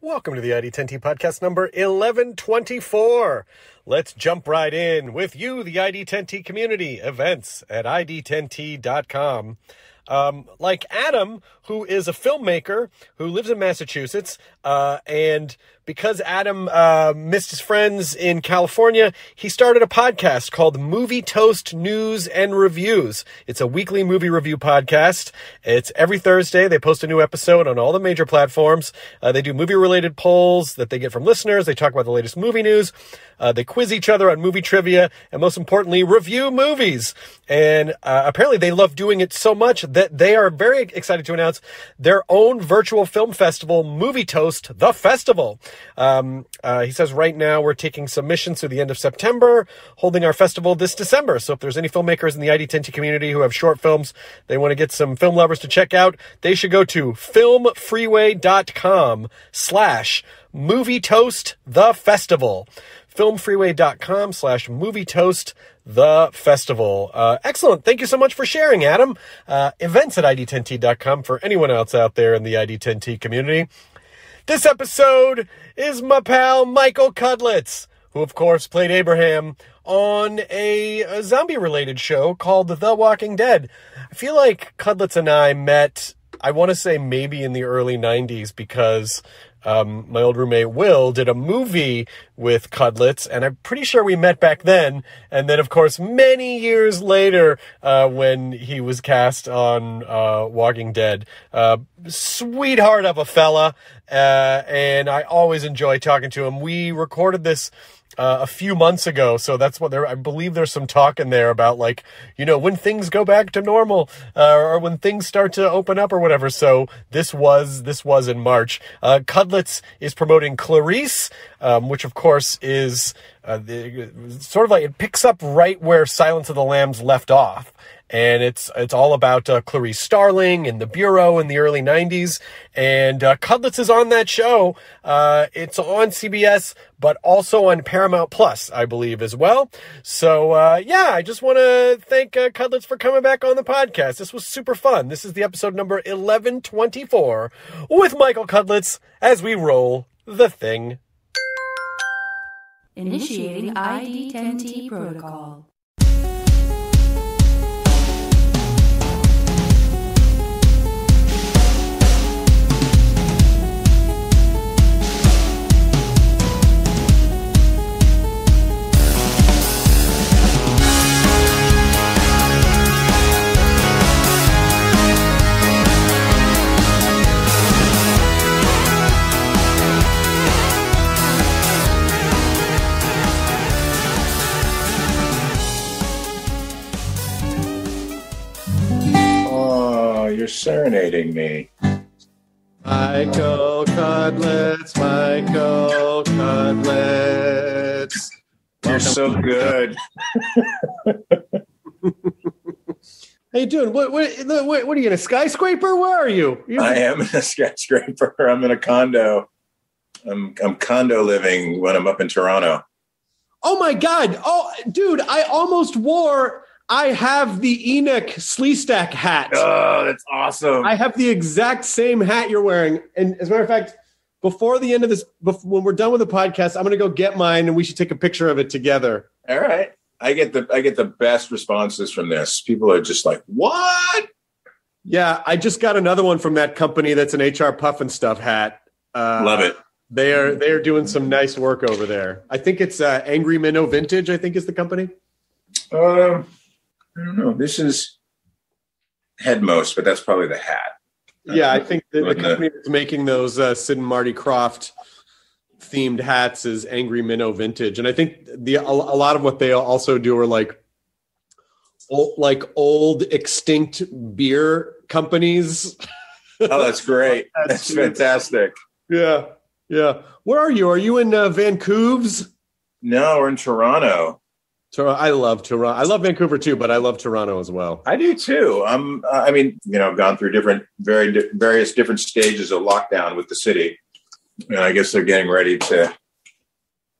Welcome to the ID10T podcast number 1124. Let's jump right in with you, the ID10T community, events at ID10T.com. Like Adam, who is a filmmaker who lives in Massachusetts, and because Adam missed his friends in California, he started a podcast called Movie Toast News and Reviews. It's a weekly movie review podcast. It's every Thursday. They post a new episode on all the major platforms. They do movie-related polls that they get from listeners. They talk about the latest movie news. They quiz each other on movie trivia, and most importantly, review movies. And apparently they love doing it so much that they are very excited to announce their own virtual film festival, Movie Toast, the Festival. He says right now we're taking submissions through the end of September, holding our festival this December. So if there's any filmmakers in the ID10T community who have short films they want to get some film lovers to check out, they should go to filmfreeway.com/Movie Toast the Festival. filmfreeway.com/Movie Toast the Festival. Excellent. Thank you so much for sharing, Adam. Events at ID10T.com for anyone else out there in the ID10T community. This episode is my pal Michael Cudlitz, who of course played Abraham on a zombie-related show called The Walking Dead. I feel like Cudlitz and I met, I want to say maybe in the early 90s, because my old roommate Will did a movie with Cudlitz, and I'm pretty sure we met back then. And then, of course, many years later, when he was cast on Walking Dead. Sweetheart of a fella, and I always enjoy talking to him. We recorded this a few months ago, so that's what I believe there's some talk in there about, like, you know, when things go back to normal, or when things start to open up or whatever. So this was in March. Cudlitz is promoting Clarice, which of course is sort of like, it picks up right where Silence of the Lambs left off. And it's all about Clarice Starling in The Bureau in the early 90s. And Cudlitz is on that show. It's on CBS, but also on Paramount Plus, I believe, as well. So, I just want to thank Cudlitz for coming back on the podcast. This was super fun. This is the episode number 1124 with Michael Cudlitz as we roll the thing. Initiating ID10T protocol. You're serenading me. Michael Cudlitz, Michael Cudlitz. You're so good. How you doing? What are you in a skyscraper? Where are you? I am in a skyscraper. I'm in a condo. I'm condo living when I'm up in Toronto. Oh my God. Oh, dude, I have the Enoch Sleestack hat. Oh, that's awesome. I have the exact same hat you're wearing. And as a matter of fact, before the end of this, when we're done with the podcast, I'm going to go get mine and we should take a picture of it together. All right. I get the best responses from this. People are just like, what? Yeah, I just got another one from that company that's an HR Puff and Stuff hat. Love it. They are doing some nice work over there. I think it's Angry Minnow Vintage, I think is the company. I don't know. This is Headmost, but that's probably the hat. Yeah, I think the company that's making those Sid and Marty Krofft themed hats is Angry Minnow Vintage. And I think a lot of what they also do are like old extinct beer companies. Oh, that's great. That's fantastic. Yeah. Yeah. Where are you? Are you in Vancouver? No, we're in Toronto. I love Toronto. I love Vancouver too, but I love Toronto as well. I do too. I've gone through various different stages of lockdown with the city. And I guess they're getting ready to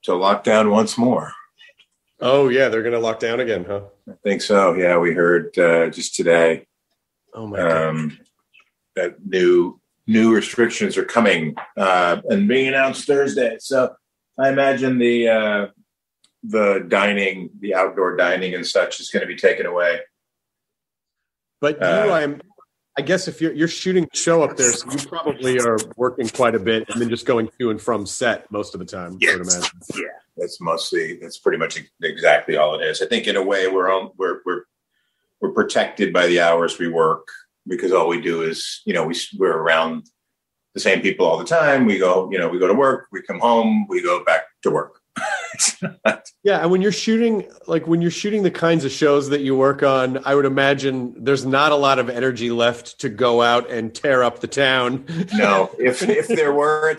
lock down once more. Oh yeah, they're going to lock down again, huh? I think so. Yeah, we heard just today. Oh my God. That new new restrictions are coming and being announced Thursday. So I imagine the dining, the outdoor dining and such is going to be taken away. But I guess if you're shooting the show up there, so you probably are working quite a bit and then just going to and from set most of the time. Yes. I would imagine. Yeah, that's pretty much exactly all it is. I think in a way we're protected by the hours we work because all we do is, we're around the same people all the time. We go to work, we come home, we go back to work. Yeah, and when you're shooting the kinds of shows that you work on, I would imagine there's not a lot of energy left to go out and tear up the town. No, if there were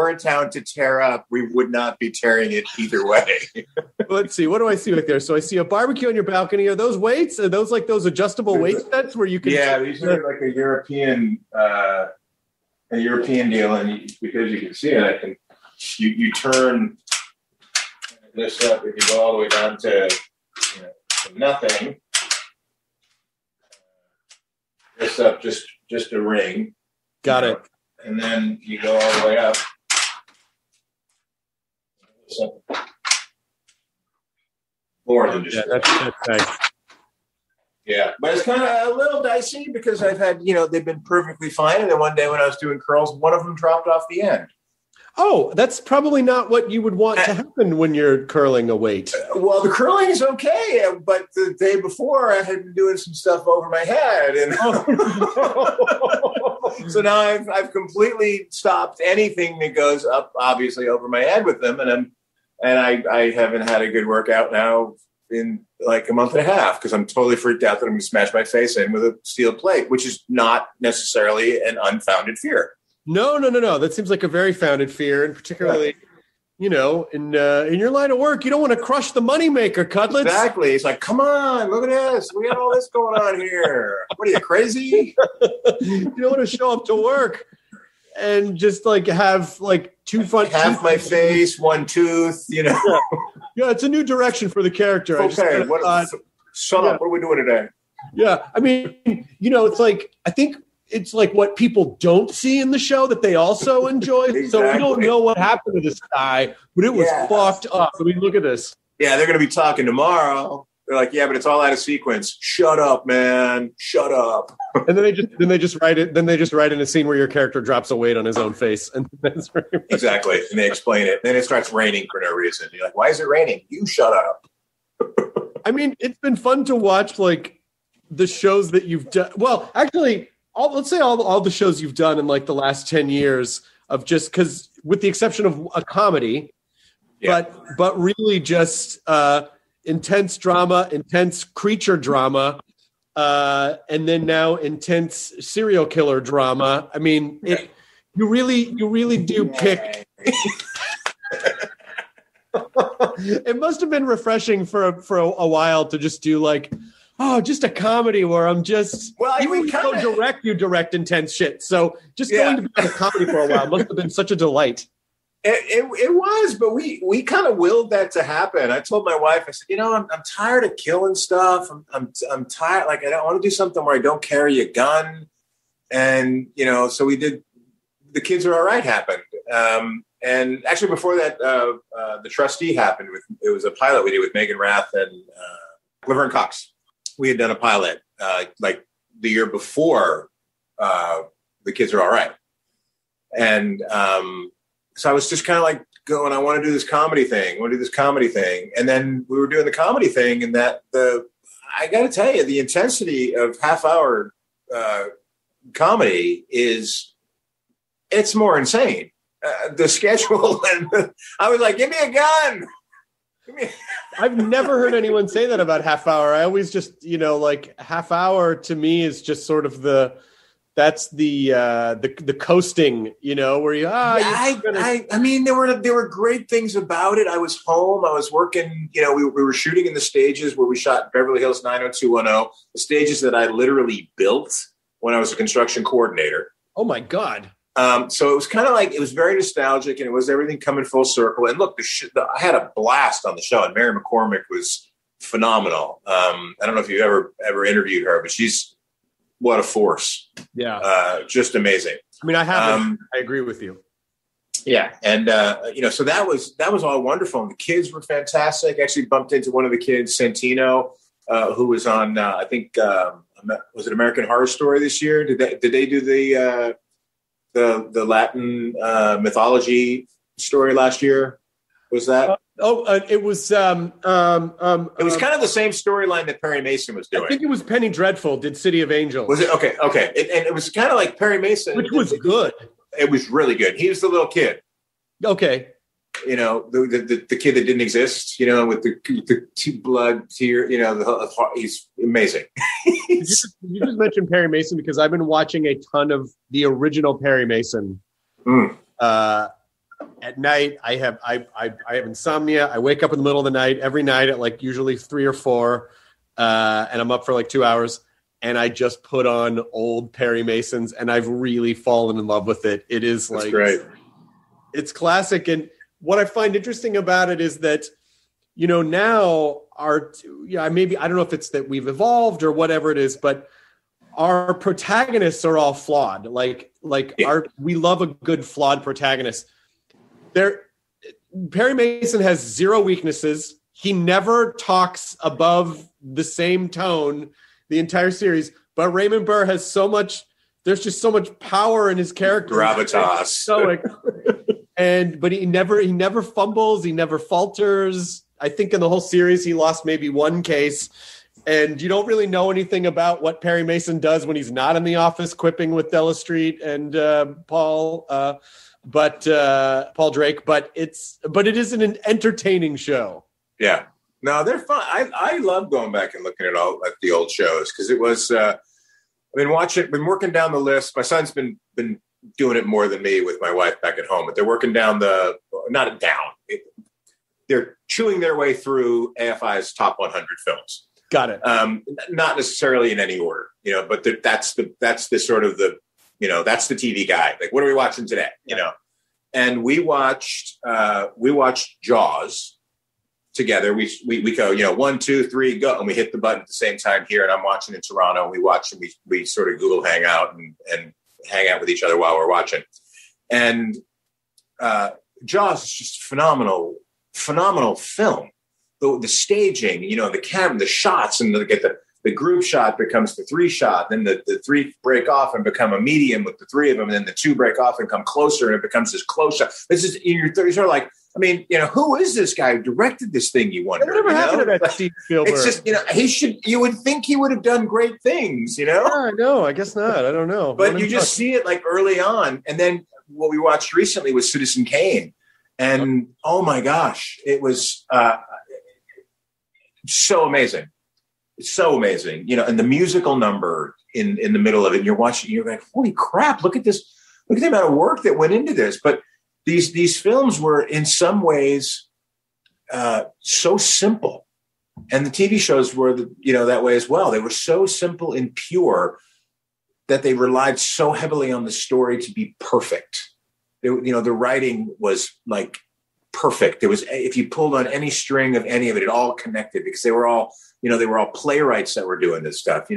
a town to tear up, we would not be tearing it either way. Let's see, what do I see right there? So I see a barbecue on your balcony. Are those weights? Are those like those adjustable weight sets where you can? Yeah, these are like a European deal, and because you can see it, you turn this up. If you go all the way down to nothing, this up just a ring. Got it. And then you go all the way up. More than just that's nice. Yeah, but it's kind of a little dicey because I've had, they've been perfectly fine. And then one day when I was doing curls, one of them dropped off the end. Oh, that's probably not what you would want to happen when you're curling a weight. Well, the curling is okay, but the day before I had been doing some stuff over my head, and so now I've completely stopped anything that goes up, obviously, over my head with them, and I haven't had a good workout now in like a month and a half because I'm totally freaked out that I'm going to smash my face in with a steel plate, which is not necessarily an unfounded fear. No. That seems like a very founded fear, and particularly, in your line of work, you don't want to crush the moneymaker, Cudlitz. Exactly. It's like, come on, look at this. We got all this going on here. What are you, crazy? You don't want to show up to work and just like have like two front half my face, one tooth. Yeah, it's a new direction for the character. Okay, shut up. What are we doing today? Yeah, I mean, it's like I think. It's like what people don't see in the show that they also enjoy. Exactly. So we don't know what happened to this guy, but it was fucked up. I mean, look at this. Yeah, they're going to be talking tomorrow. They're like, yeah, but it's all out of sequence. Shut up, man. Shut up. And then they just write it. Then they just write in a scene where your character drops a weight on his own face, and that's exactly. And they explain it. Then it starts raining for no reason. You're like, why is it raining? You shut up. I mean, it's been fun to watch like the shows that you've done. Well, actually. Let's say all the shows you've done in like the last 10 years of just because with the exception of a comedy, but really just intense drama, intense creature drama, and then now intense serial killer drama. I mean, you really do pick. It must have been refreshing for a while to just do like, just a comedy where I'm just you direct intense shit. So just going to be on a comedy for a while must have been such a delight. It was, but we kind of willed that to happen. I told my wife, I said, I'm tired of killing stuff. I'm tired. Like I don't want to do something where I don't carry a gun. And so we did. The Kids Are All Right happened. And actually before that, The Trustee happened. It was a pilot we did with Megan Rath and Laverne Cox. We had done a pilot like the year before The Kids Are All Right. And so I was just kind of like going, I want to do this comedy thing. And then we were doing the comedy thing and I got to tell you, the intensity of half-hour comedy it's more insane. The schedule. And I was like, give me a gun. I've never heard anyone say that about half hour. I always just, like half hour to me is just sort of the coasting, where you, I mean, there were great things about it. I was home, I was working, we were shooting in the stages where we shot Beverly Hills 90210, the stages that I literally built when I was a construction coordinator. Oh my God. So it was kind of like, it was very nostalgic and it was everything coming full circle. And look, I had a blast on the show and Mary McCormick was phenomenal. I don't know if you've ever interviewed her, but she's what a force. Yeah. Just amazing. I mean, I haven't. I agree with you. Yeah, and so that was all wonderful, and the kids were fantastic. I actually bumped into one of the kids, Santino, who was on I think was it American Horror Story this year? Did they do the Latin mythology story last year? Was that? It was. It was kind of the same storyline that Perry Mason was doing. I think it was Penny Dreadful did City of Angels. Was it? Okay. And it was kind of like Perry Mason, which was good. It was really good. He was the little kid. Okay. The kid that didn't exist, with the blood tear, he's amazing. You just mentioned Perry Mason because I've been watching a ton of the original Perry Mason. At night, I have insomnia. I wake up in the middle of the night every night at like usually 3 or 4, and I'm up for like 2 hours. And I just put on old Perry Masons, and I've really fallen in love with it. It is That's great. It's classic. And what I find interesting about it is that, now maybe, I don't know if it's that we've evolved or whatever it is, but our protagonists are all flawed. We love a good flawed protagonist. Perry Mason has 0 weaknesses. He never talks above the same tone the entire series, but Raymond Burr has there's just so much power in his character. Gravitas. Stoic. But he never fumbles, he never falters. I think in the whole series he lost maybe 1 case, and you don't really know anything about what Perry Mason does when he's not in the office quipping with Della Street and Paul Drake, but it is an entertaining show. Yeah. No, they're fun. I love going back and looking at the old shows because it was. I've been working down the list. My son's been doing it more than me with my wife back at home, but they're working down they're chewing their way through AFI's top 100 films. Got it. Not necessarily in any order, but that's the sort of that's the TV guide. Like, what are we watching today? And we watched Jaws together. We go, 1, 2, 3, go, and we hit the button at the same time here. And I'm watching in Toronto, and we watch, and we sort of Google Hangout and hang out with each other while we're watching. And Jaws is just phenomenal film. The staging, the camera, the shots, and the group shot becomes the 3 shot. Then the 3 break off and become a medium with the 3 of them. And then the 2 break off and come closer, and it becomes this close shot. This is you're sort of like, I mean, who is this guy who directed this thing? You wonder. Whatever happened to that Steve Spielberg? It's just, you would think he would have done great things, Yeah, I know. I guess not. I don't know. But you just see it like early on. And then what we watched recently was Citizen Kane. And oh my gosh, it was so amazing. It's so amazing. And the musical number in the middle of it, and you're watching, you're like, holy crap, look at this. Look at the amount of work that went into this. But these films were in some ways so simple, and the TV shows were that way as well. They were so simple and pure that they relied so heavily on the story to be perfect. The writing was like perfect. It was, if you pulled on any string of any of it, it all connected because they were all playwrights that were doing this stuff. It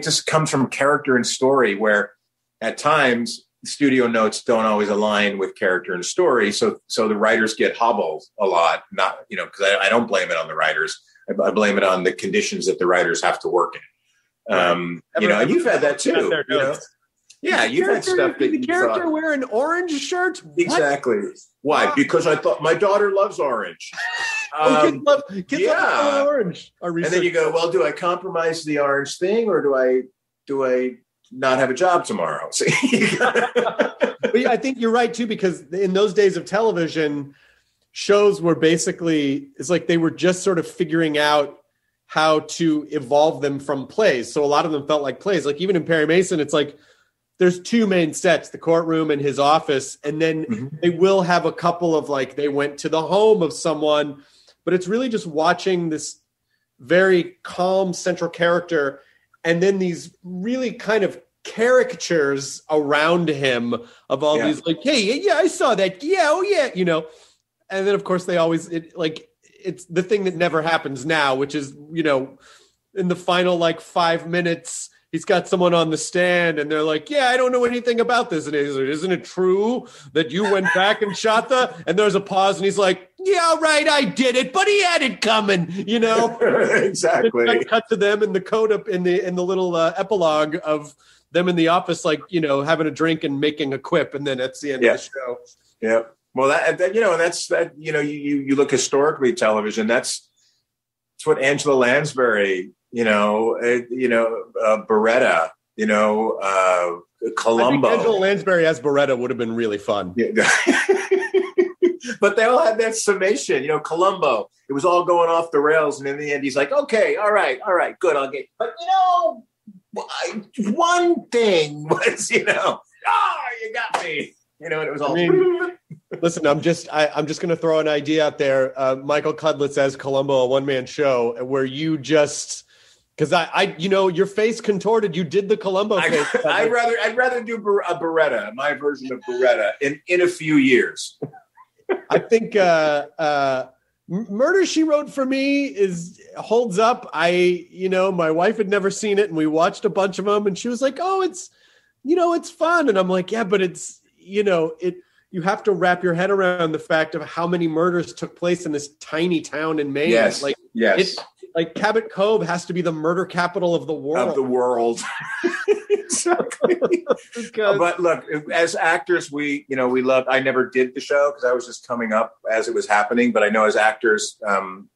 just comes from character and story, where at times studio notes don't always align with character and story. So the writers get hobbled a lot, not, because I don't blame it on the writers. I blame it on the conditions that the writers have to work in. And you've had that too. Yeah, you've had stuff that the character wear an orange shirt. Exactly. Why? Because I thought my daughter loves orange. Kids love orange. And then you go, well, do I compromise the orange thing, or do I not have a job tomorrow? But I think you're right too, because in those days of television, shows were basically, it's like they were just sort of figuring out how to evolve them from plays. So a lot of them felt like plays. Like even in Perry Mason, it's like there's 2 main sets, the courtroom and his office. And then they will have a couple of like, they went to the home of someone, but it's really just watching this very calm central character. And then these really kind of caricatures around him of all these like, hey, yeah, I saw that. Yeah. Oh yeah. And then of course they always, it's the thing that never happens now, which is, in the final like 5 minutes, he's got someone on the stand and they're like, yeah, I don't know anything about this. And he's like, isn't it true that you went back and shot and there's a pause and he's like, yeah, right, I did it, but he had it coming, you know? Exactly. Cut to them in the code up in the little epilogue of them in the office, like, you know, having a drink and making a quip. And then that's the end of the show. Yeah. Well, that you know, that's that, you know, you look historically television, that's what Angela Lansbury, Beretta, Columbo. I think Angela Lansbury as Beretta would have been really fun. Yeah. But they all had that summation, Columbo. It was all going off the rails. And in the end, he's like, okay, all right, good. I'll get, but one thing was, you got me. And it was all. Listen, I'm just going to throw an idea out there. Michael Cudlitz as Columbo, a one-man show where you just, because I your face contorted. You did the Columbo face. I'd rather do a Beretta, my version of Beretta, in a few years. I think Murder, She Wrote for me holds up. My wife had never seen it, and we watched a bunch of them, and she was like, "Oh, it's fun," and I'm like, "Yeah, but it's you have to wrap your head around the fact of how many murders took place in this tiny town in Maine. Yes, yes. Like Cabot Cove has to be the murder capital of the world. Exactly. But look, as actors, we love. I never did the show because I was just coming up as it was happening. But I know as actors,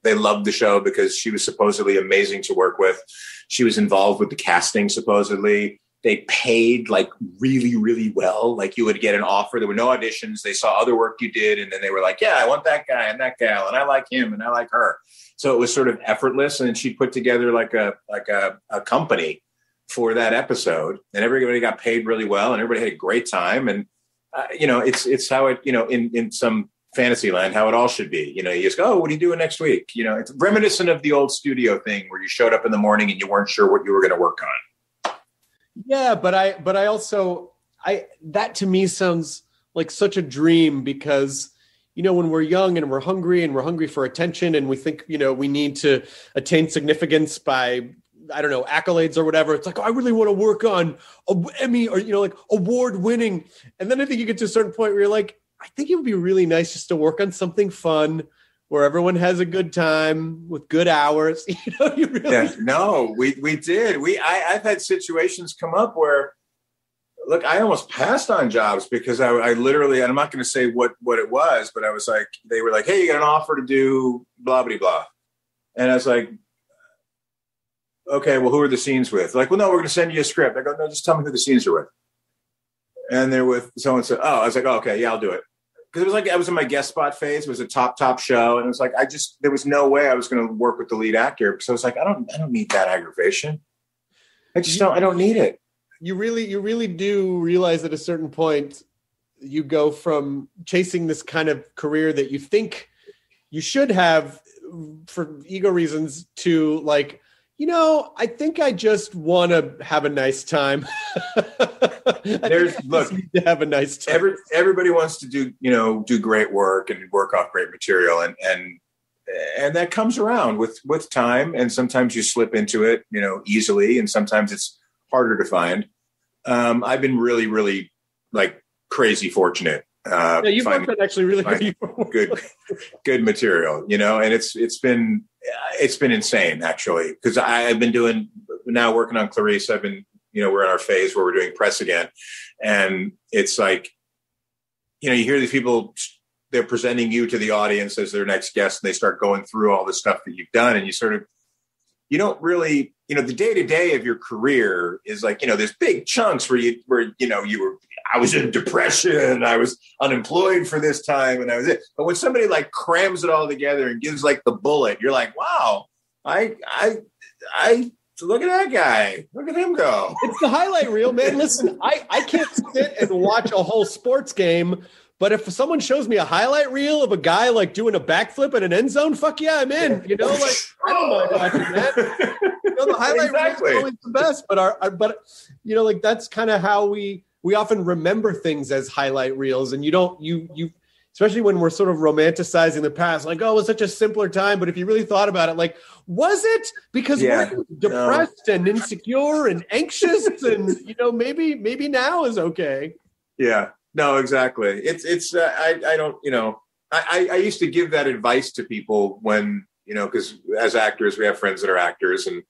they loved the show because she was supposedly amazing to work with. She was involved with the casting, supposedly. They paid like really, really well. Like you would get an offer. There were no auditions. They saw other work you did. And then they were like, yeah, I want that guy and that gal. And I like him and I like her. So it was sort of effortless. And then she put together like a company for that episode. And everybody got paid really well. And everybody had a great time. And, it's how it, in some fantasy land, how it all should be. You just go, oh, what are you doing next week? It's reminiscent of the old studio thing where you showed up in the morning and you weren't sure what you were going to work on. Yeah, but I also that to me sounds like such a dream because, when we're young and we're hungry for attention and we think, we need to attain significance by, I don't know, accolades or whatever. It's like, oh, I really want to work on an Emmy or, like award winning. And then I think you get to a certain point where you're like, I think it would be really nice just to work on something fun where everyone has a good time with good hours. You really. Yeah, no, we did. I've had situations come up where, look, I almost passed on jobs because I literally, and I'm not going to say what it was, but I was like, they were like, hey, you got an offer to do blah, blah, blah. And I was like, okay, well, who are the scenes with? Like, well, no, we're going to send you a script. I go, no, just tell me who the scenes are with. And they're with someone said, oh, I was like, oh, okay, yeah, I'll do it. Because it was like I was in my guest spot phase. It was a top show, and it was like there was no way I was going to work with the lead actor. So I was like, I don't need that aggravation. I don't need it. You really do realize at a certain point, you go from chasing this kind of career that you think you should have for ego reasons to like, I think I just want to have a nice time. Need to have a nice time. Everybody wants to do great work and work off great material, and that comes around with time. And sometimes you slip into it, easily, and sometimes it's harder to find. I've been really, really like crazy fortunate. You've worked on actually really good material, and it's been insane actually, because I've been working on Clarice. I've been, we're in our phase where we're doing press again, and it's like, you hear these people, they're presenting you to the audience as their next guest, and they start going through all the stuff that you've done, and you don't really, the day-to-day of your career is like, there's big chunks where I was in depression, I was unemployed for this time, and I was it. But when somebody like crams it all together and gives like the bullet, you're like, wow, I look at that guy, look at him go. It's the highlight reel, man. Listen, I can't sit and watch a whole sports game. But if someone shows me a highlight reel of a guy like doing a backflip in an end zone, fuck yeah, I'm in. Like I don't mind watching that. The highlight reel is always the best. But like that's kind of how we often remember things as highlight reels, and you especially when we're sort of romanticizing the past, like, oh, it was such a simpler time. But if you really thought about it, like, was it? Because we're depressed and insecure and anxious, and maybe now is okay. Yeah, no, exactly. I don't, I used to give that advice to people when, because as actors, we have friends that are actors and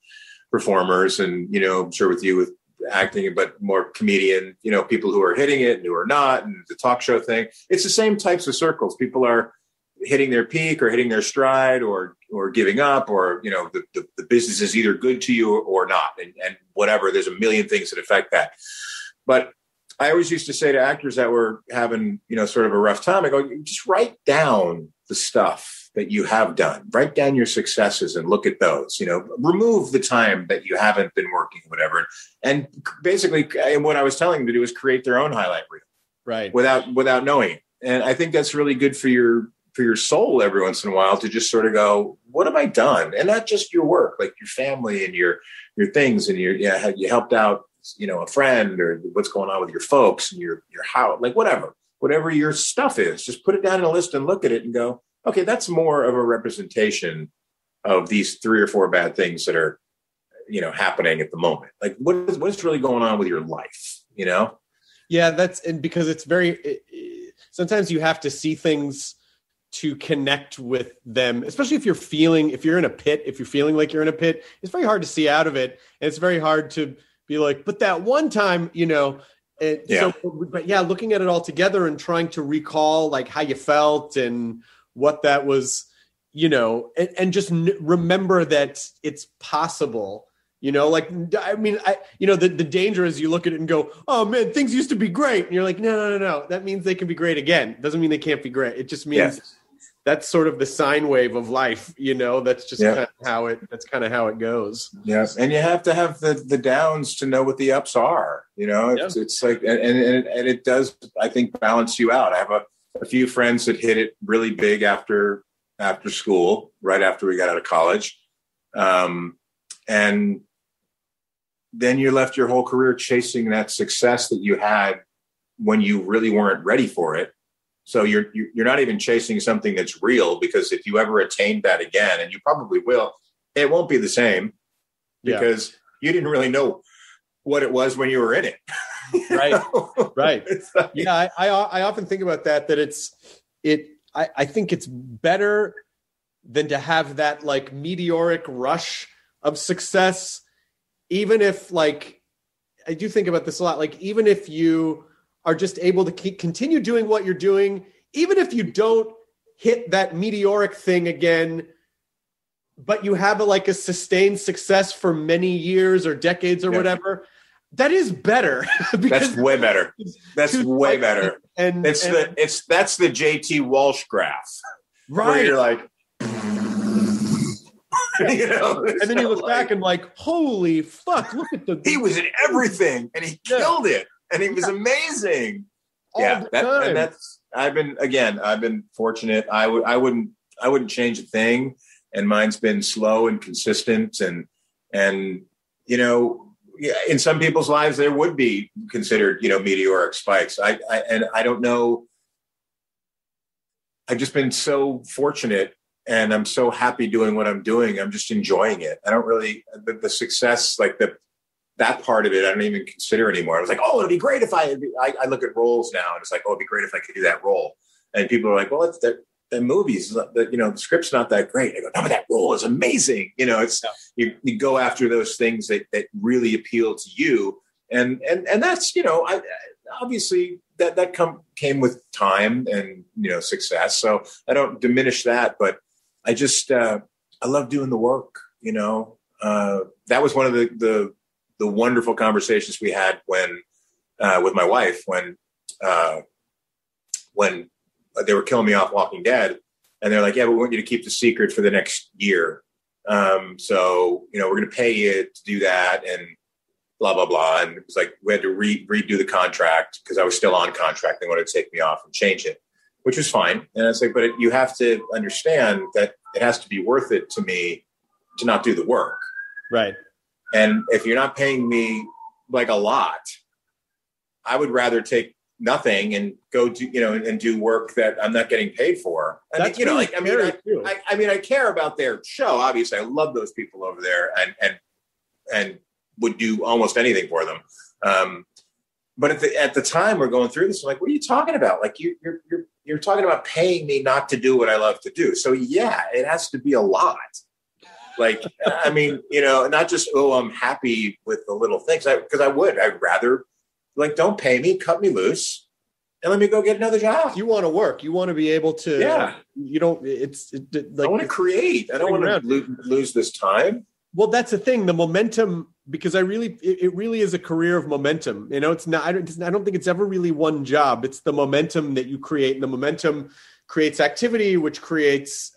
performers, and, I'm sure with you with acting, but more comedian, people who are hitting it and who are not, and the talk show thing. It's the same types of circles. People are hitting their peak or hitting their stride or giving up, or, the business is either good to you or not. And whatever, there's a million things that affect that. But I always used to say to actors that were having, sort of a rough time, I go, just write down the stuff that you have done. Write down your successes and look at those. Remove the time that you haven't been working, whatever. And basically, what I was telling them to do is create their own highlight reel, right? Without knowing it. And I think that's really good for your soul every once in a while to just sort of go, what have I done? And not just your work, like your family and your things, and you helped out, a friend, or what's going on with your folks and your house, like whatever your stuff is, just put it down in a list and look at it and go, okay, that's more of a representation of these 3 or 4 bad things that are, happening at the moment. Like what is really going on with your life, Yeah, and because it's sometimes you have to see things to connect with them, especially if you're feeling like you're in a pit, it's very hard to see out of it. And it's very hard to be like, but that one time, looking at it all together and trying to recall like how you felt and what that was, and just remember that it's possible, the danger is you look at it and go, oh man, things used to be great. And you're like, no. That means they can be great again. Doesn't mean they can't be great. It just means that's sort of the sine wave of life, that's just kind of how it goes. Yes. And you have to have the downs to know what the ups are, it's like, and it does, I think, balance you out. I have a few friends that hit it really big after school, right after we got out of college. And then you left your whole career chasing that success that you had when you really weren't ready for it. So you're not even chasing something that's real, because if you ever attain that again, and you probably will, it won't be the same, because you didn't really know what it was when you were in it. Right. Right. Yeah. I often think about that I think it's better than to have that like meteoric rush of success. Even if like, I do think about this a lot, like even if you are just able to continue doing what you're doing, even if you don't hit that meteoric thing again, but you have a sustained success for many years or decades or whatever, that is better. That's way better. That's way better. And that's the JT Walsh graph. Right. Where you're like, and then you look back and like, holy fuck, look at he was in everything and he killed it. And he was amazing. I've been fortunate. I wouldn't change a thing. And mine's been slow and consistent. And in some people's lives, there would be considered, meteoric spikes. I don't know. I've just been so fortunate, and I'm so happy doing what I'm doing. I'm just enjoying it. I don't really, the success, like that part of it, I don't even consider anymore. I was like, oh, it'd be great if I look at roles now, and it's like, oh, it'd be great if I could do that role. And people are like, well, it's the movies, the script's not that great. I go, no, but that role is amazing. You go after those things that really appeal to you. And that's, obviously that came with time and, success. So I don't diminish that, but I just, I love doing the work, that was one of the wonderful conversations we had when, with my wife, when they were killing me off Walking Dead, and they're like, yeah, we want you to keep the secret for the next year. So, we're going to pay you to do that, and blah, blah, blah. And it was like, we had to redo the contract because I was still on contract. They wanted to take me off and change it, which was fine. And it's like, but you have to understand that it has to be worth it to me to not do the work. Right. And if you're not paying me like a lot, I would rather take nothing and go do, and do work that I'm not getting paid for. I care about their show. Obviously, I love those people over there and would do almost anything for them. But at the time we're going through this, I'm like, what are you talking about? Like you're talking about paying me not to do what I love to do. So yeah, it has to be a lot. Like, I mean, not just, I'm happy with the little things I'd rather like, don't pay me, cut me loose and let me go get another job. You want to work. You want to be able to, you don't, I want to create. I don't want to lose this time. Well, that's the thing, the momentum, because it really is a career of momentum. It's not, I don't think it's ever really one job. It's the momentum that you create, and the momentum creates activity, which creates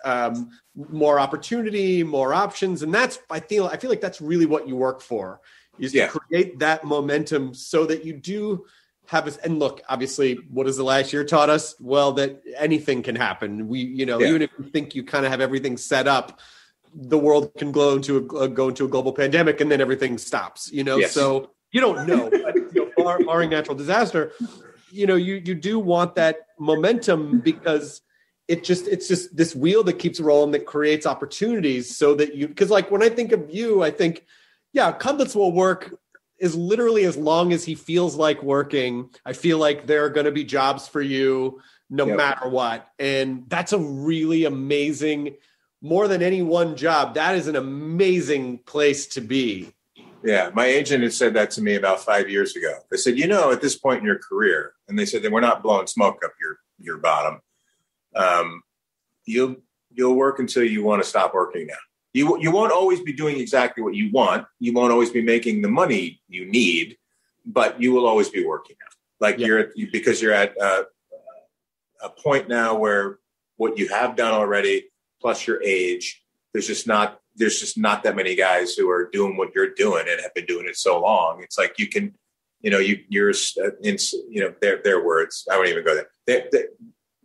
more opportunity, more options. And that's, I feel like that's really what you work for, is to create that momentum so that you do have and look, obviously, what has the last year taught us? Well, that anything can happen. Even if you think you kind of have everything set up, the world can go into a global pandemic and then everything stops, so you don't know, but, barring natural disaster, you do want that momentum, because it's just this wheel that keeps rolling, that creates opportunities, so that because like when I think of you, I think, Cudlitz will work is literally as long as he feels like working. I feel like there are going to be jobs for you no matter what. And that's a really amazing, more than any one job, that is an amazing place to be. Yeah. My agent had said that to me about 5 years ago. They said, at this point in your career, and they said that we're not blowing smoke up your bottom. You'll work until you want to stop working now. You won't always be doing exactly what you want. You won't always be making the money you need, but you will always be working now. Like because you're at a point now where what you have done already, plus your age, there's just not that many guys who are doing what you're doing and have been doing it so long. It's like you can, you're in, their words. I won't even go there.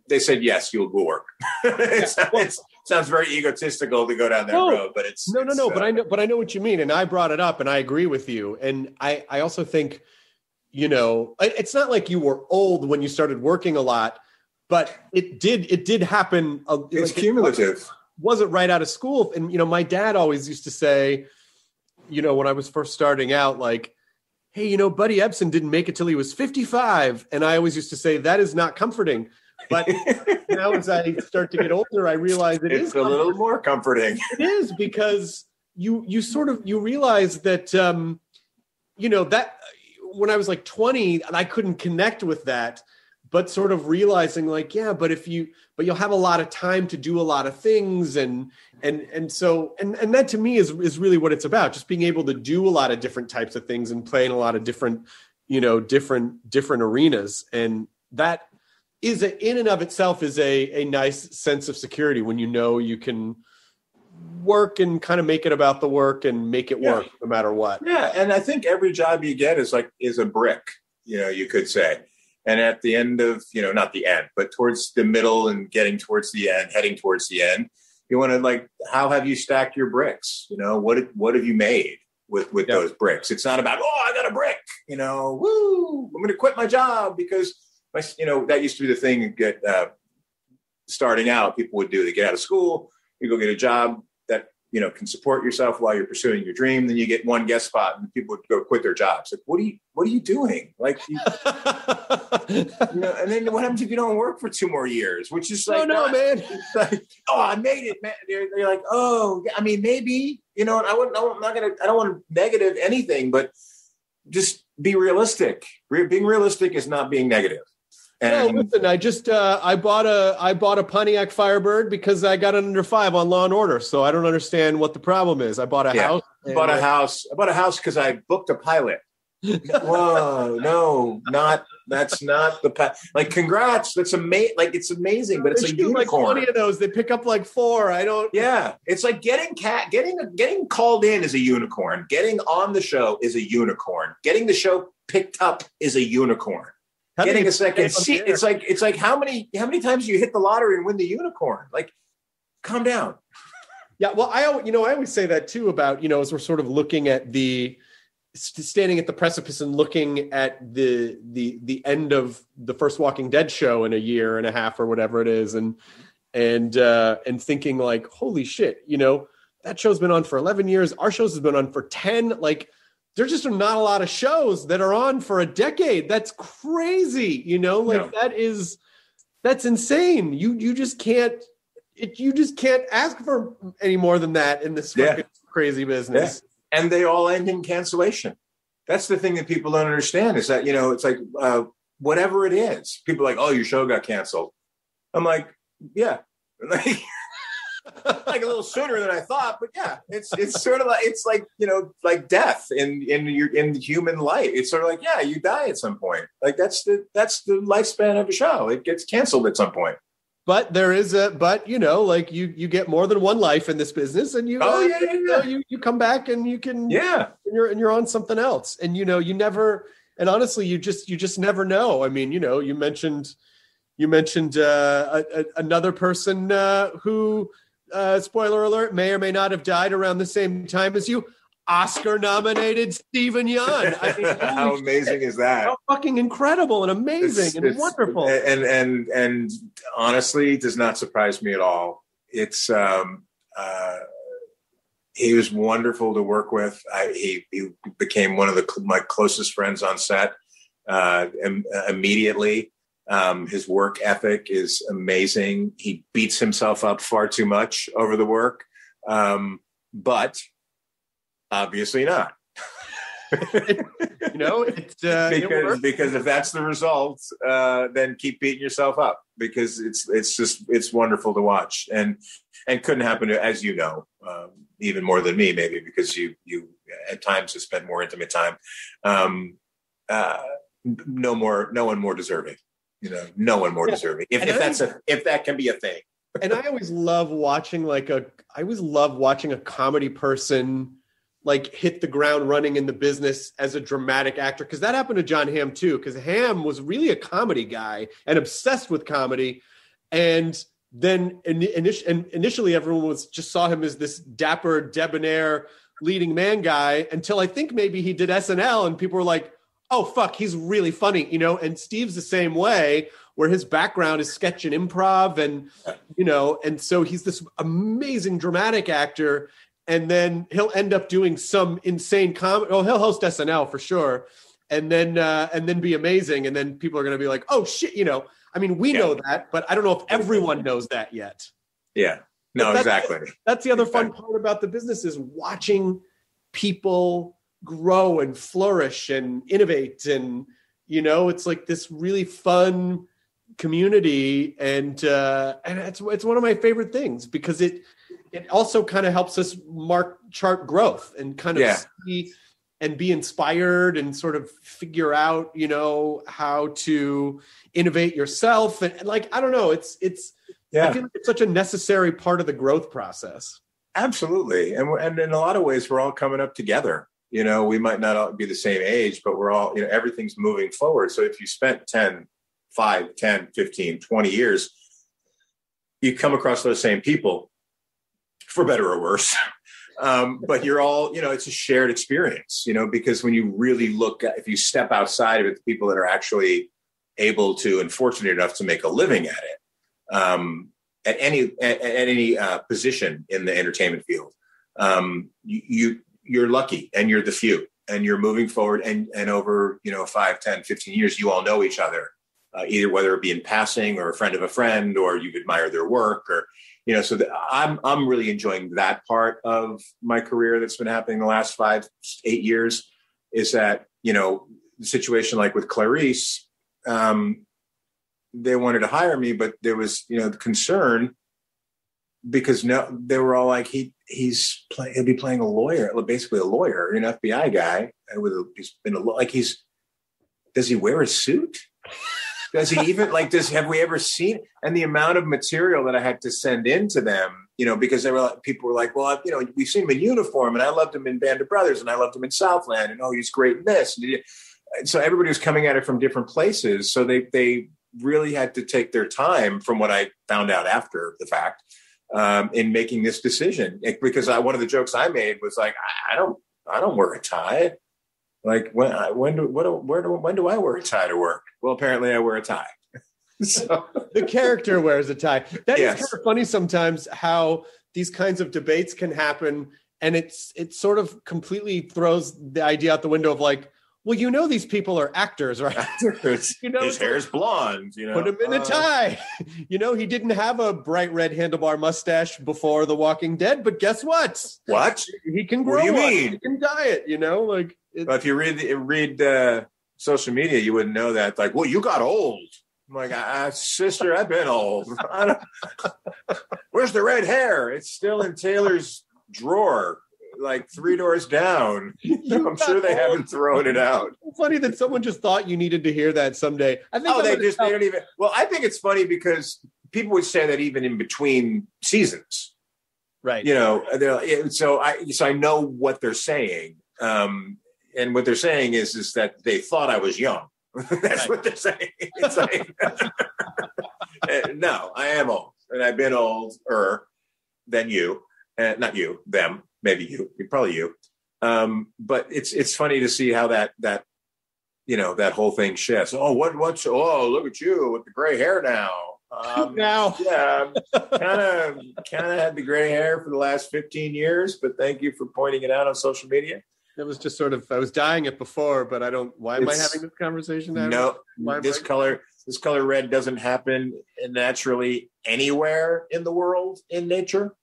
They said, yes, you'll work. It sounds very egotistical to go down that road, but it's no. But I know what you mean. And I brought it up and I agree with you. And I also think, it's not like you were old when you started working a lot, but it did happen. It's cumulative. Wasn't right out of school. And, my dad always used to say, when I was first starting out, like, hey, Buddy Ebsen didn't make it till he was 55. And I always used to say, that is not comforting. But now as I start to get older, I realize it's a little more comforting. It is, because you realize that, that when I was like 20, I couldn't connect with that. But sort of realizing like, but you'll have a lot of time to do a lot of things. And that to me is really what it's about. Just being able to do a lot of different types of things and play in a lot of different, different arenas. And that is in and of itself is a nice sense of security when you can work and kind of make it about the work and make it work no matter what. Yeah. And I think every job you get is a brick, you could say. And at the end of, not the end, but towards the middle and getting towards the end, heading towards the end, you want to how have you stacked your bricks? What have you made with those bricks? It's not about, I got a brick, woo, I'm going to quit my job because that used to be the thing starting out, people would do. They get out of school, you go get a job that, can support yourself while you're pursuing your dream. Then you get one guest spot and people would go quit their jobs. Like, what are you doing? Like, and then what happens if you don't work for 2 more years, which is like, man. It's like, I made it, man. They're like, I mean, maybe, I don't want to negative anything, but just be realistic. Being realistic is not being negative. And listen, I just I bought a Pontiac Firebird because I got it under 5 on Law and Order, so I don't understand what the problem is. I bought a house. I bought a house because I booked a pilot. Whoa, no, that's not the like. Congrats, that's amazing. Like, it's amazing, but it's a unicorn. Like 20 of those, they pick up like 4. I don't. Yeah, it's like getting called in is a unicorn. Getting on the show is a unicorn. Getting the show picked up is a unicorn. Getting a second seat. It's like how many times do you hit the lottery and win the unicorn? Like, calm down. Yeah, well, I always say that too about, as we're sort of looking at the standing at the precipice and looking at the end of the first Walking Dead show in a year and a half or whatever it is, and thinking like, holy shit, that show's been on for 11 years. Our shows has been on for 10. Like, there's just not a lot of shows that are on for a decade. That's crazy. That's insane. You just can't ask for any more than that in this fucking crazy business. Yeah. And they all end in cancellation. That's the thing that people don't understand is that, it's like, whatever it is, people are like, oh, your show got canceled. I'm like, yeah, like a little sooner than I thought, but yeah, it's sort of like, it's like, like death in human life. It's sort of like, yeah, you die at some point. Like that's the lifespan of a show. It gets canceled at some point. But there is like you get more than one life in this business, and you come back and you can, and you're on something else, and you never, and honestly, you just never know. I mean, you mentioned another person who, spoiler alert, may or may not have died around the same time as you. Oscar-nominated Stephen Yeun. I mean, how amazing is that? How fucking incredible and amazing and wonderful. And honestly, does not surprise me at all. It's he was wonderful to work with. He became one of my closest friends on set immediately. His work ethic is amazing. He beats himself up far too much over the work, but obviously not. Because if that's the result, then keep beating yourself up, because it's wonderful to watch, and couldn't happen to, as even more than me, maybe because you at times have spent more intimate time. No one more deserving. No one more deserving. If that can be a thing. And I always love watching a comedy person like hit the ground running in the business as a dramatic actor, because that happened to John Hamm too, because Hamm was really a comedy guy and obsessed with comedy, and then initially everyone just saw him as this dapper, debonair leading man guy, until I think maybe he did SNL and people were like, oh fuck, he's really funny, and Steve's the same way, where his background is sketch and improv, and and so he's this amazing dramatic actor. And then he'll end up doing some insane comedy. Oh, he'll host SNL for sure, and then be amazing. And then people are going to be like, "Oh shit!" I mean, we know that, but I don't know if everyone knows that yet. Yeah, no, exactly. That's the other fun part about the business, is watching people grow and flourish and innovate, and it's like this really fun community, and it's one of my favorite things, because it also kind of helps us chart growth and kind of see and be inspired and sort of figure out, how to innovate yourself. And like, I don't know, I feel like it's such a necessary part of the growth process. Absolutely. And in a lot of ways, we're all coming up together. We might not all be the same age, but we're all, everything's moving forward. So if you spent 5, 10, 15, 20 years, you come across those same people, for better or worse. But you're all, it's a shared experience, because when you really look at, if you step outside of it, the people that are actually able to and fortunate enough to make a living at it, at any position in the entertainment field, you're lucky, and you're the few, and you're moving forward, and over, 5, 10, 15 years, you all know each other, either whether it be in passing or a friend of a friend, or you admire their work, or, so I'm really enjoying that part of my career that's been happening the last 5, 8 years, is that, the situation like with Clarice, they wanted to hire me, but there was, the concern, because they were all like, he'll be playing a lawyer, basically a lawyer, an FBI guy. Does he wear a suit? Does he even have we ever seen? And the amount of material that I had to send in to them, because people were like, well, we've seen him in uniform, and I loved him in Band of Brothers, and I loved him in Southland, and he's great in this. And so everybody was coming at it from different places. So they really had to take their time, from what I found out after the fact, in making this decision. Because one of the jokes I made was like, I don't wear a tie. Like when do I wear a tie to work? Well, apparently I wear a tie. So the character wears a tie. That is Yes. kind of funny sometimes how these kinds of debates can happen, and it sort of completely throws the idea out the window of like, well, you know, these people are actors, right? You know, his hair's blonde. You know, put him in a tie. You know, he didn't have a bright red handlebar mustache before The Walking Dead, but guess what? What? He can grow. What do you one. mean? He can dye it. You know, like. But if you read social media, you wouldn't know that. Like, well, you got old. I'm like, sister, I've been old. Where's the red hair? It's still in Taylor's drawer, like 3 doors down. I'm sure they haven't thrown it out. It's funny that someone just thought you needed to hear that someday. I think They don't even. Well, I think it's funny because people would say that even in between seasons, right? You know, so I know what they're saying. And what they're saying is that they thought I was young. That's what they're saying. It's like, no, I am old, and I've been older than you, not you, them, maybe you, probably you. But it's funny to see how that you know, that whole thing shifts. Oh, what's look at you with the gray hair now. Now, yeah, kind of had the gray hair for the last 15 years, but thank you for pointing it out on social media. It was just sort of, I was dying it before, but why am I having this conversation now? No, this color red doesn't happen naturally anywhere in the world, in nature.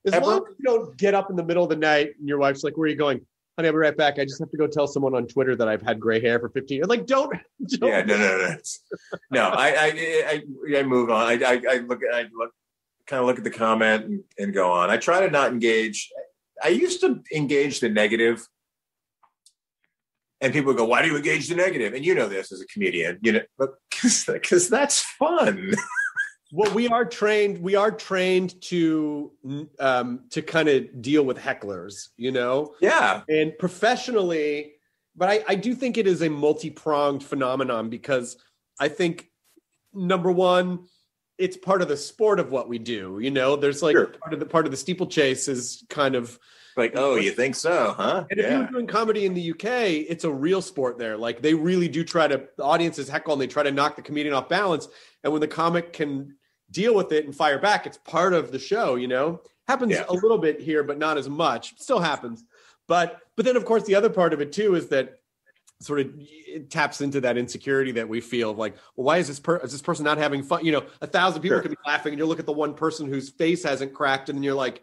As long as you don't get up in the middle of the night and your wife's like, where are you going? Honey, I'll be right back. I just have to go tell someone on Twitter that I've had gray hair for 15 years. Like, don't. Yeah, no. No, I move on. I kind of look at the comment and go on. I try to not engage. I used to engage the negative. And people go, why do you engage the negative? And you know this as a comedian, you know, because that's fun. Well, we are trained to kind of deal with hecklers, you know? Yeah. And professionally, but I do think it is a multi-pronged phenomenon because I think, number one, it's part of the sport of what we do. You know, there's like part of the steeplechase is kind of like, oh, you think so, huh? And if you're doing comedy in the UK, it's a real sport there. Like they really do the audience is heckle and they try to knock the comedian off balance. And when the comic can deal with it and fire back, it's part of the show, you know? Happens a little bit here, but not as much. Still happens. But then of course the other part of it too is that sort of it taps into that insecurity that we feel of like, well, why is this person not having fun? You know, 1,000 people could be laughing and you look at the one person whose face hasn't cracked and then you're like,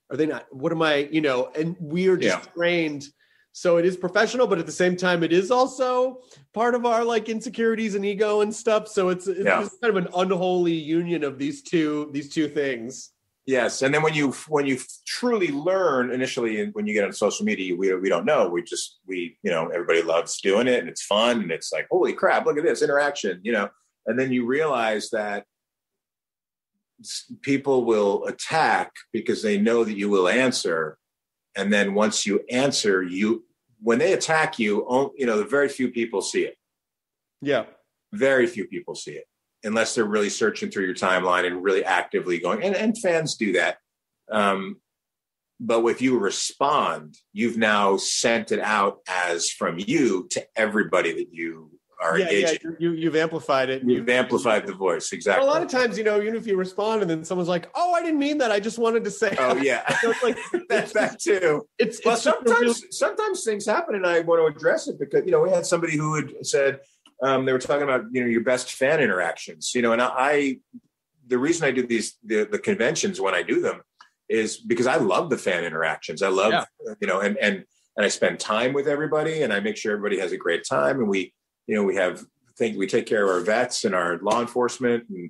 are they not? What am I, you know, and we're just trained. So it is professional, but at the same time, it is also part of our like insecurities and ego and stuff. So it's kind of an unholy union of these two things. Yes. And then when you truly learn initially, when you get on social media, we don't know. We, you know, everybody loves doing it and it's fun. And it's like, holy crap, look at this interaction, you know, and then you realize that people will attack because they know that you will answer. And then once you answer, when they attack you, you know, the very few people see it. Yeah. Very few people see it unless they're really searching through your timeline and really actively going, and fans do that. But if you respond, you've now sent it out as from you to everybody that you are engaging. Yeah, you've amplified it. You've amplified the voice, exactly. But a lot of times, you know, even if you respond and then someone's like, "Oh, I didn't mean that. I just wanted to say." Oh yeah, so it's like that's that too. Sometimes things happen, and I want to address it because you know we had somebody who had said they were talking about your best fan interactions, you know, and the reason I do the conventions when I do them is because I love the fan interactions. I love you know, and I spend time with everybody, and I make sure everybody has a great time, and we take care of our vets and our law enforcement, and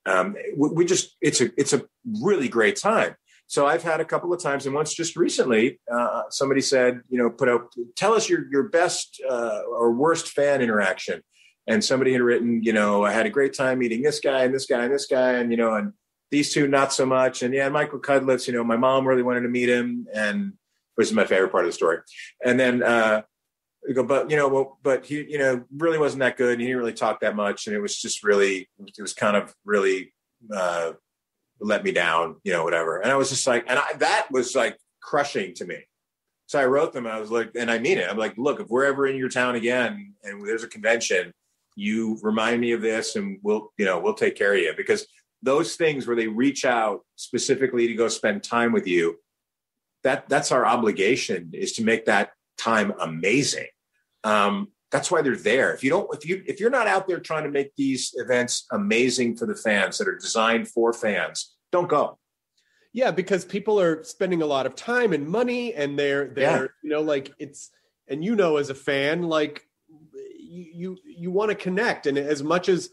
it's a really great time. So I've had a couple of times, and once just recently, somebody said, you know, tell us your best or worst fan interaction, and somebody had written, you know, I had a great time meeting this guy and this guy and this guy, and you know, and these two not so much, and Michael Cudlitz, you know, my mom really wanted to meet him, and which is my favorite part of the story, and then. We go, but he, you know, really wasn't that good. And he didn't really talk that much. And it was kind of really let me down, you know, whatever. And I was just like, that was like crushing to me. So I wrote them. I was like, and I mean it. I'm like, look, if we're ever in your town again and there's a convention, you remind me of this and we'll take care of you. Because those things where they reach out specifically to go spend time with you, that's our obligation, is to make that time amazing. That's why they're there. If you're not out there trying to make these events amazing for the fans that are designed for fans, don't go. Yeah, because people are spending a lot of time and money, and they're like, it's, and as a fan, like you want to connect, and as much as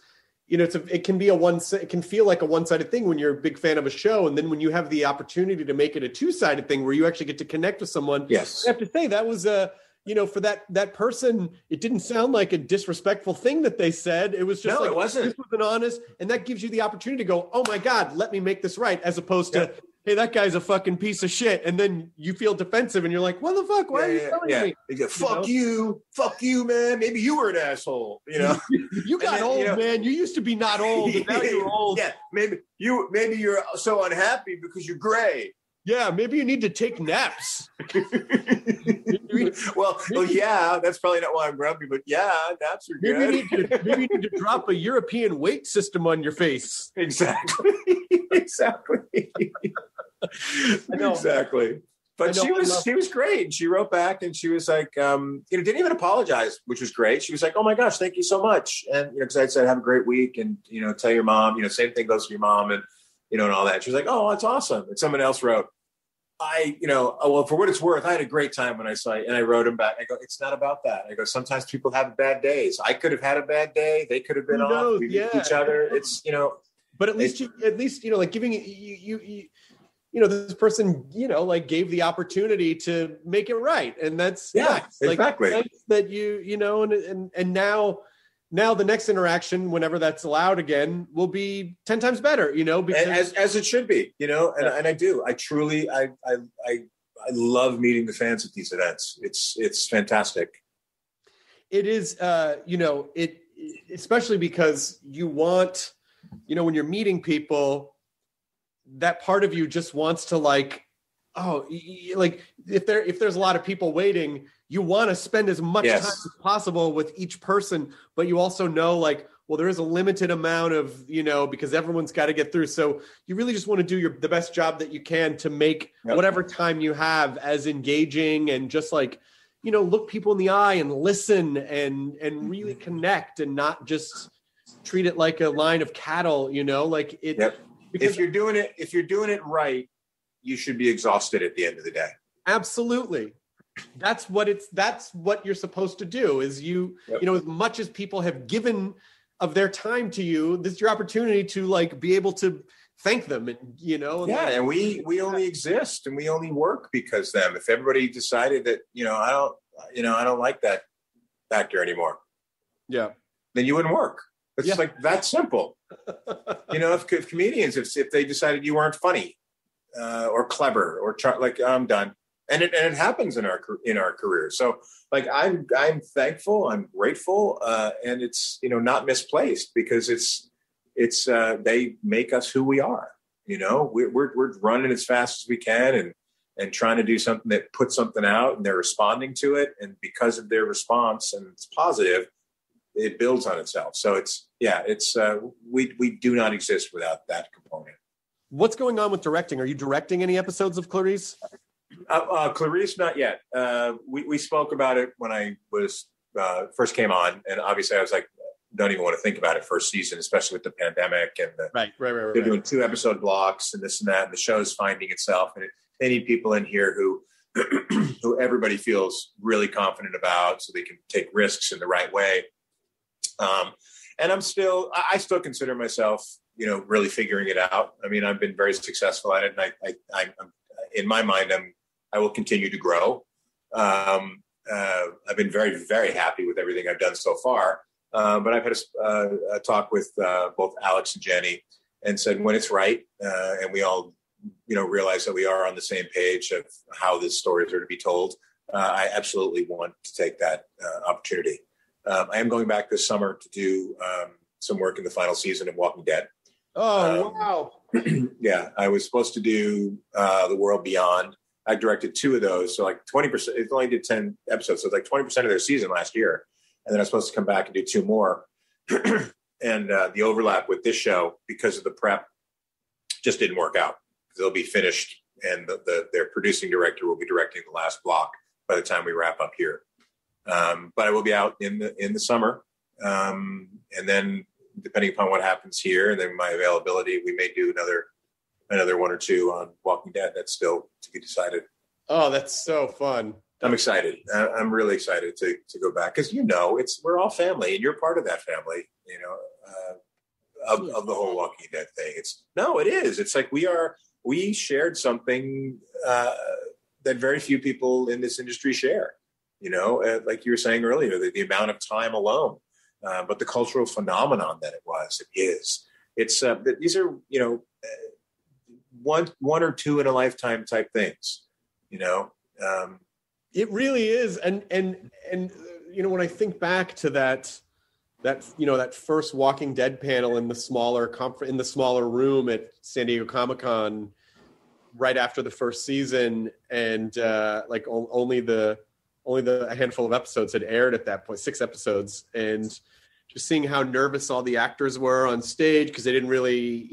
it can feel like a one-sided thing when you're a big fan of a show, and then when you have the opportunity to make it a two-sided thing where you actually get to connect with someone. Yes, I have to say that was for that person, it didn't sound like a disrespectful thing that they said. It was just it wasn't. This was an honest, and that gives you the opportunity to go, oh my God, let me make this right, as opposed to, hey, that guy's a fucking piece of shit. And then you feel defensive and you're like, what the fuck? Why are you telling me? You go, fuck you, man. Maybe you were an asshole, You got old, man. You used to be not old, but now you're old. Yeah, maybe you're so unhappy because you're gray. Yeah, maybe you need to take naps. well, yeah, that's probably not why I'm grumpy, but yeah, naps are good. Maybe you need to drop a European weight system on your face. Exactly. Exactly. But she was great. She wrote back and she was like, didn't even apologize, which was great. She was like, oh my gosh, thank you so much. And, because I said, have a great week and, tell your mom, same thing goes to your mom and, and all that. She was like, oh, that's awesome. And someone else wrote, well, for what it's worth, I had a great time when I saw it. And I wrote him back. I go, it's not about that. I go, sometimes people have bad days. I could have had a bad day. They could have been off. We meet each other. It's, but at least like giving you this person, like gave the opportunity to make it right. And that's, exactly. Like, that and now the next interaction, whenever that's allowed again, will be 10 times better, because as it should be, and I do. I truly, I love meeting the fans at these events. It's fantastic. It is, especially because you want, when you're meeting people, that part of you just wants to like, if there's a lot of people waiting, you want to spend as much time as possible with each person, but you also know like, well, there is a limited amount of, because everyone's got to get through. So you really just want to do the best job that you can to make whatever time you have as engaging and just like, look people in the eye and listen and really connect and not just treat it like a line of cattle, like it. Yep. If you're doing it right, you should be exhausted at the end of the day. Absolutely. That's what you're supposed to do is as much as people have given of their time to you, this is your opportunity to like be able to thank them and, and we only exist and we only work because them. If everybody decided that, I don't like that actor anymore. Yeah. Then you wouldn't work. It's like that simple. If comedians, if they decided you weren't funny or clever or like I'm done. And it happens in our careers. So like I'm thankful, I'm grateful, and it's not misplaced because it's they make us who we are. We're running as fast as we can and trying to do something that puts something out, and they're responding to it, and because of their response and it's positive, it builds on itself. So we do not exist without that component. What's going on with directing? Are you directing any episodes of Clarice? Clarice, not yet. We spoke about it when I was first came on, and obviously I was like, don't even want to think about it first season, especially with the pandemic and right. They're doing 2 episode blocks and this and that, and the show's finding itself, and they need people in here who who everybody feels really confident about, so they can take risks in the right way. And I still consider myself, really figuring it out. I mean, I've been very successful at it, and I'm in my mind, I will continue to grow. I've been very, very happy with everything I've done so far. But I've had a talk with both Alex and Jenny and said when it's right and we all, realize that we are on the same page of how the stories are to be told, I absolutely want to take that opportunity. I am going back this summer to do some work in the final season of Walking Dead. Oh, wow. Yeah, I was supposed to do The World Beyond. I directed 2 of those. So like 20%, it only did 10 episodes. So it's like 20% of their season last year. And then I was supposed to come back and do 2 more. And the overlap with this show, because of the prep, just didn't work out. They'll be finished, and their producing director will be directing the last block by the time we wrap up here. But I will be out in the summer. And then depending upon what happens here and then my availability, we may do another 1 or 2 on Walking Dead. That's still to be decided. Oh, that's so fun. I'm excited. I'm really excited to go back because, we're all family and you're part of that family, of the whole Walking Dead thing. It is. It's like we shared something that very few people in this industry share, like you were saying earlier, the amount of time alone, but the cultural phenomenon that it is. It's these are, one or 2 in a lifetime type things, It really is. And when I think back to that first Walking Dead panel in the smaller room at San Diego Comic-Con right after the first season, and only a handful of episodes had aired at that point, 6 episodes, and just seeing how nervous all the actors were on stage because they didn't really,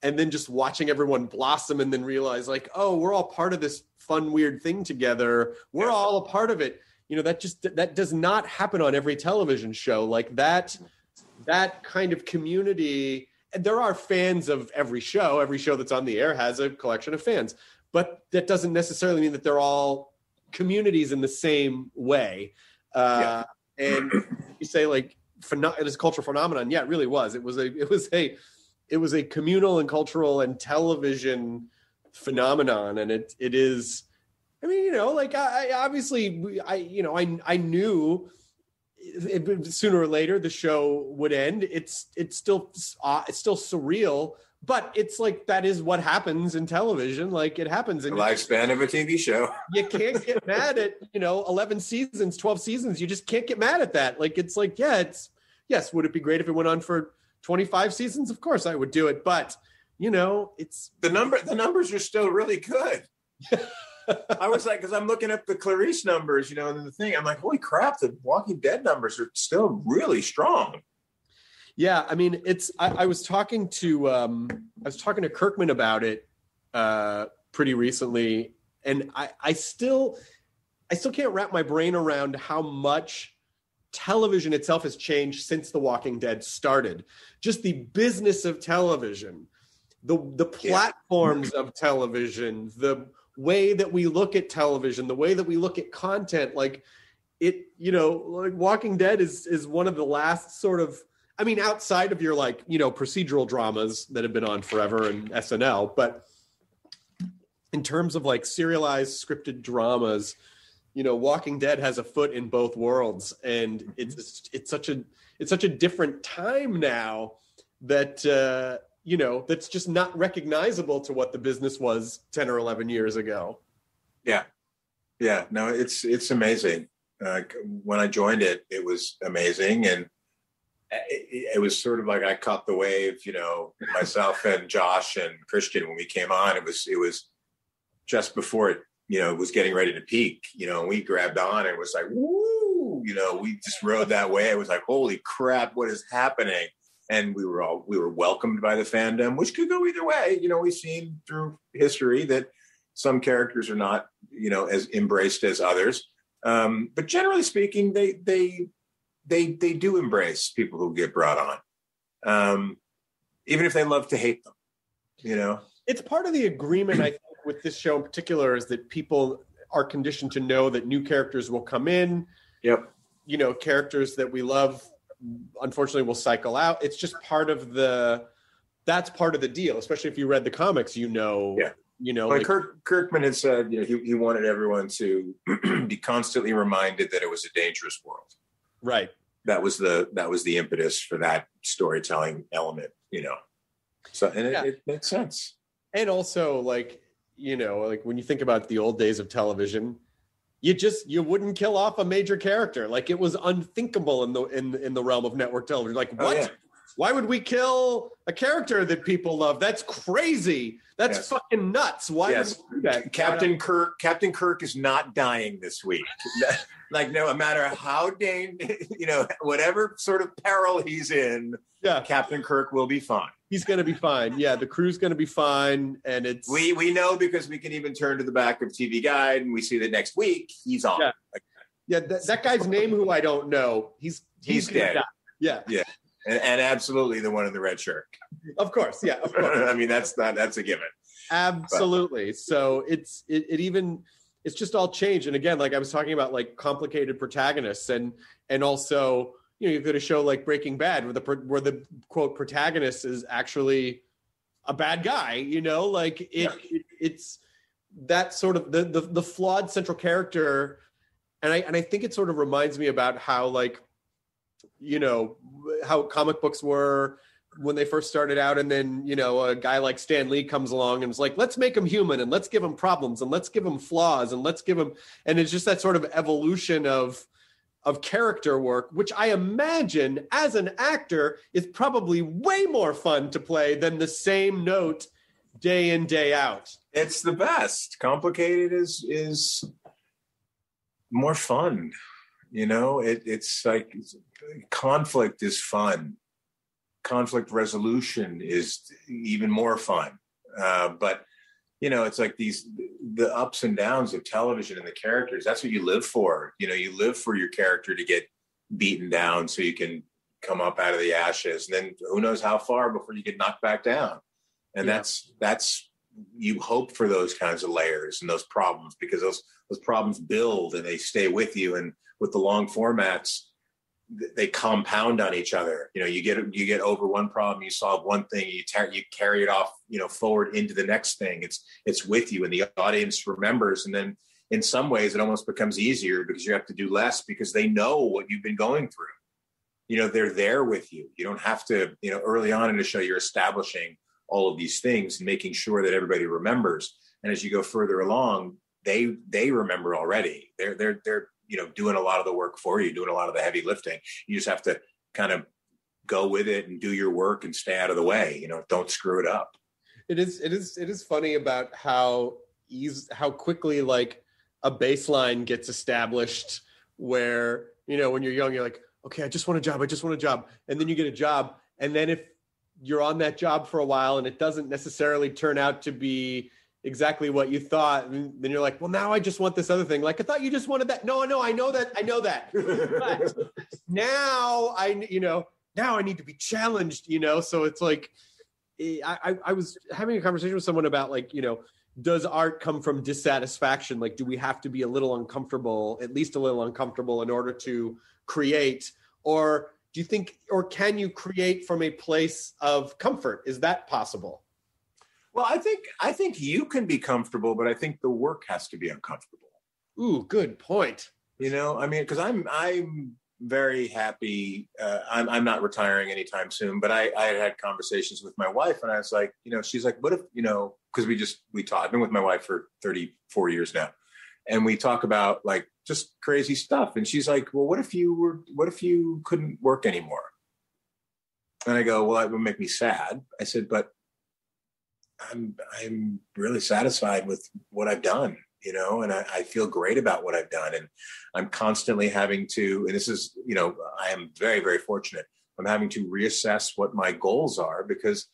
and then just watching everyone blossom and then realize oh, we're all part of this fun, weird thing together. We're all a part of it. That does not happen on every television show like that. That kind of community. And there are fans of every show. Every show that's on the air has a collection of fans, but that doesn't necessarily mean that they're all communities in the same way. And you say this cultural phenomenon. Yeah, it really was. It was a communal and cultural and television phenomenon, and it is. I mean, I obviously I knew sooner or later the show would end. It's still surreal, but it's that is what happens in television. It happens in the lifespan of a TV show. You can't get mad at 11 seasons, 12 seasons. You just can't get mad at that. Yes. Would it be great if it went on for 25 seasons? Of course I would do it, but it's the numbers are still really good. I was because I'm looking at the Clarice numbers, and the thing, I'm like, holy crap, the Walking Dead numbers are still really strong. Yeah. I mean, I was talking to Kirkman about it pretty recently, and I still can't wrap my brain around how much television itself has changed since The Walking Dead started. Just the business of television, the platforms of television, the way that we look at television, the way that we look at content, Walking Dead is one of the last sort of, I mean, outside of your procedural dramas that have been on forever and SNL, but in terms of serialized scripted dramas, Walking Dead has a foot in both worlds, and it's such a different time now that that's just not recognizable to what the business was 10 or 11 years ago. Yeah. No, it's amazing. When I joined it, it was amazing, and it was sort of I caught the wave. Myself and Josh and Christian, when we came on, it was just before it. It was getting ready to peak, and we grabbed on and it was woo, we just rode that way. It was holy crap, what is happening? And we were welcomed by the fandom, which could go either way. We've seen through history that some characters are not, as embraced as others. But generally speaking, they do embrace people who get brought on. Even if they love to hate them, It's part of the agreement, I think, with this show in particular, is that people are conditioned to know that new characters will come in. Yep. Characters that we love, unfortunately, will cycle out. It's just that's part of the deal, especially if you read the comics, Yeah. Kirkman had said, he wanted everyone to be constantly reminded that it was a dangerous world. Right. That was the impetus for that storytelling element, So, and it makes sense. And also, when you think about the old days of television, you wouldn't kill off a major character. It was unthinkable in the realm of network television. What? Oh, yeah. Why would we kill a character that people love? That's crazy. That's fucking nuts. Why would we do that? Captain Kirk is not dying this week. Like, no matter how whatever sort of peril he's in, Captain Kirk will be fine. He's going to be fine. Yeah, the crew's going to be fine, and it's we know because we can even turn to the back of TV Guide and we see that next week he's on. Yeah, that guy's name, who I don't know, he's dead. Die. Yeah. And absolutely the one in the red shirt. Of course, yeah, of course. I mean, that's a given. Absolutely. But. So it's just all changed. And again, like I was talking about, like complicated protagonists, and also, you've got a show like Breaking Bad where the quote protagonist is actually a bad guy. It's that sort of the flawed central character, and I think it sort of reminds me about how, like, how comic books were when they first started out, and then a guy like Stan Lee comes along and is like, let's make him human, and let's give him problems, and let's give him flaws, and let's give him, and it's just that sort of evolution of character work, which I imagine as an actor is probably way more fun to play than the same note day in, day out. It's the best. Complicated is more fun. It's like conflict is fun. Conflict resolution is even more fun. But it's like the ups and downs of television and the characters. That's what you live for. You live for your character to get beaten down so you can come up out of the ashes. And then who knows how far before you get knocked back down. And that's you hope for those kinds of layers and those problems, because those problems build and they stay with you. And with the long formats, they compound on each other. You get over one problem, you solve one thing, you carry it off, forward into the next thing. It's with you, and the audience remembers. And then in some ways it almost becomes easier because you have to do less because they know what you've been going through. They're there with you. You don't have to, early on in the show, you're establishing all of these things and making sure that everybody remembers. And as you go further along, they remember already. They're doing a lot of the work for you, doing a lot of the heavy lifting. You just have to kind of go with it and do your work and stay out of the way. Don't screw it up. It is funny about how quickly, like, a baseline gets established where, when you're young, you're like, okay, I just want a job. And then you get a job. And then if you're on that job for a while and it doesn't necessarily turn out to be exactly what you thought, and then you're like, well, now I just want this other thing. Like, I thought you just wanted that. No, I know that. But now I need to be challenged, So it's like, I was having a conversation with someone about, like, does art come from dissatisfaction? Like, do we have to be at least a little uncomfortable in order to create? Or do you think, or can you create from a place of comfort? Is that possible? Well, I think you can be comfortable, but I think the work has to be uncomfortable. Ooh, good point. Because I'm very happy. I'm not retiring anytime soon, but I had conversations with my wife, and I was like, she's like, what if, because we talk. I've been with my wife for 34 years now, and we talk about, like, just crazy stuff. And she's like, well, what if you couldn't work anymore? And I go, well, that would make me sad. I said, but I'm really satisfied with what I've done, and I feel great about what I've done. And I'm constantly having to, and this is, I am very, very fortunate. I'm having to reassess what my goals are, because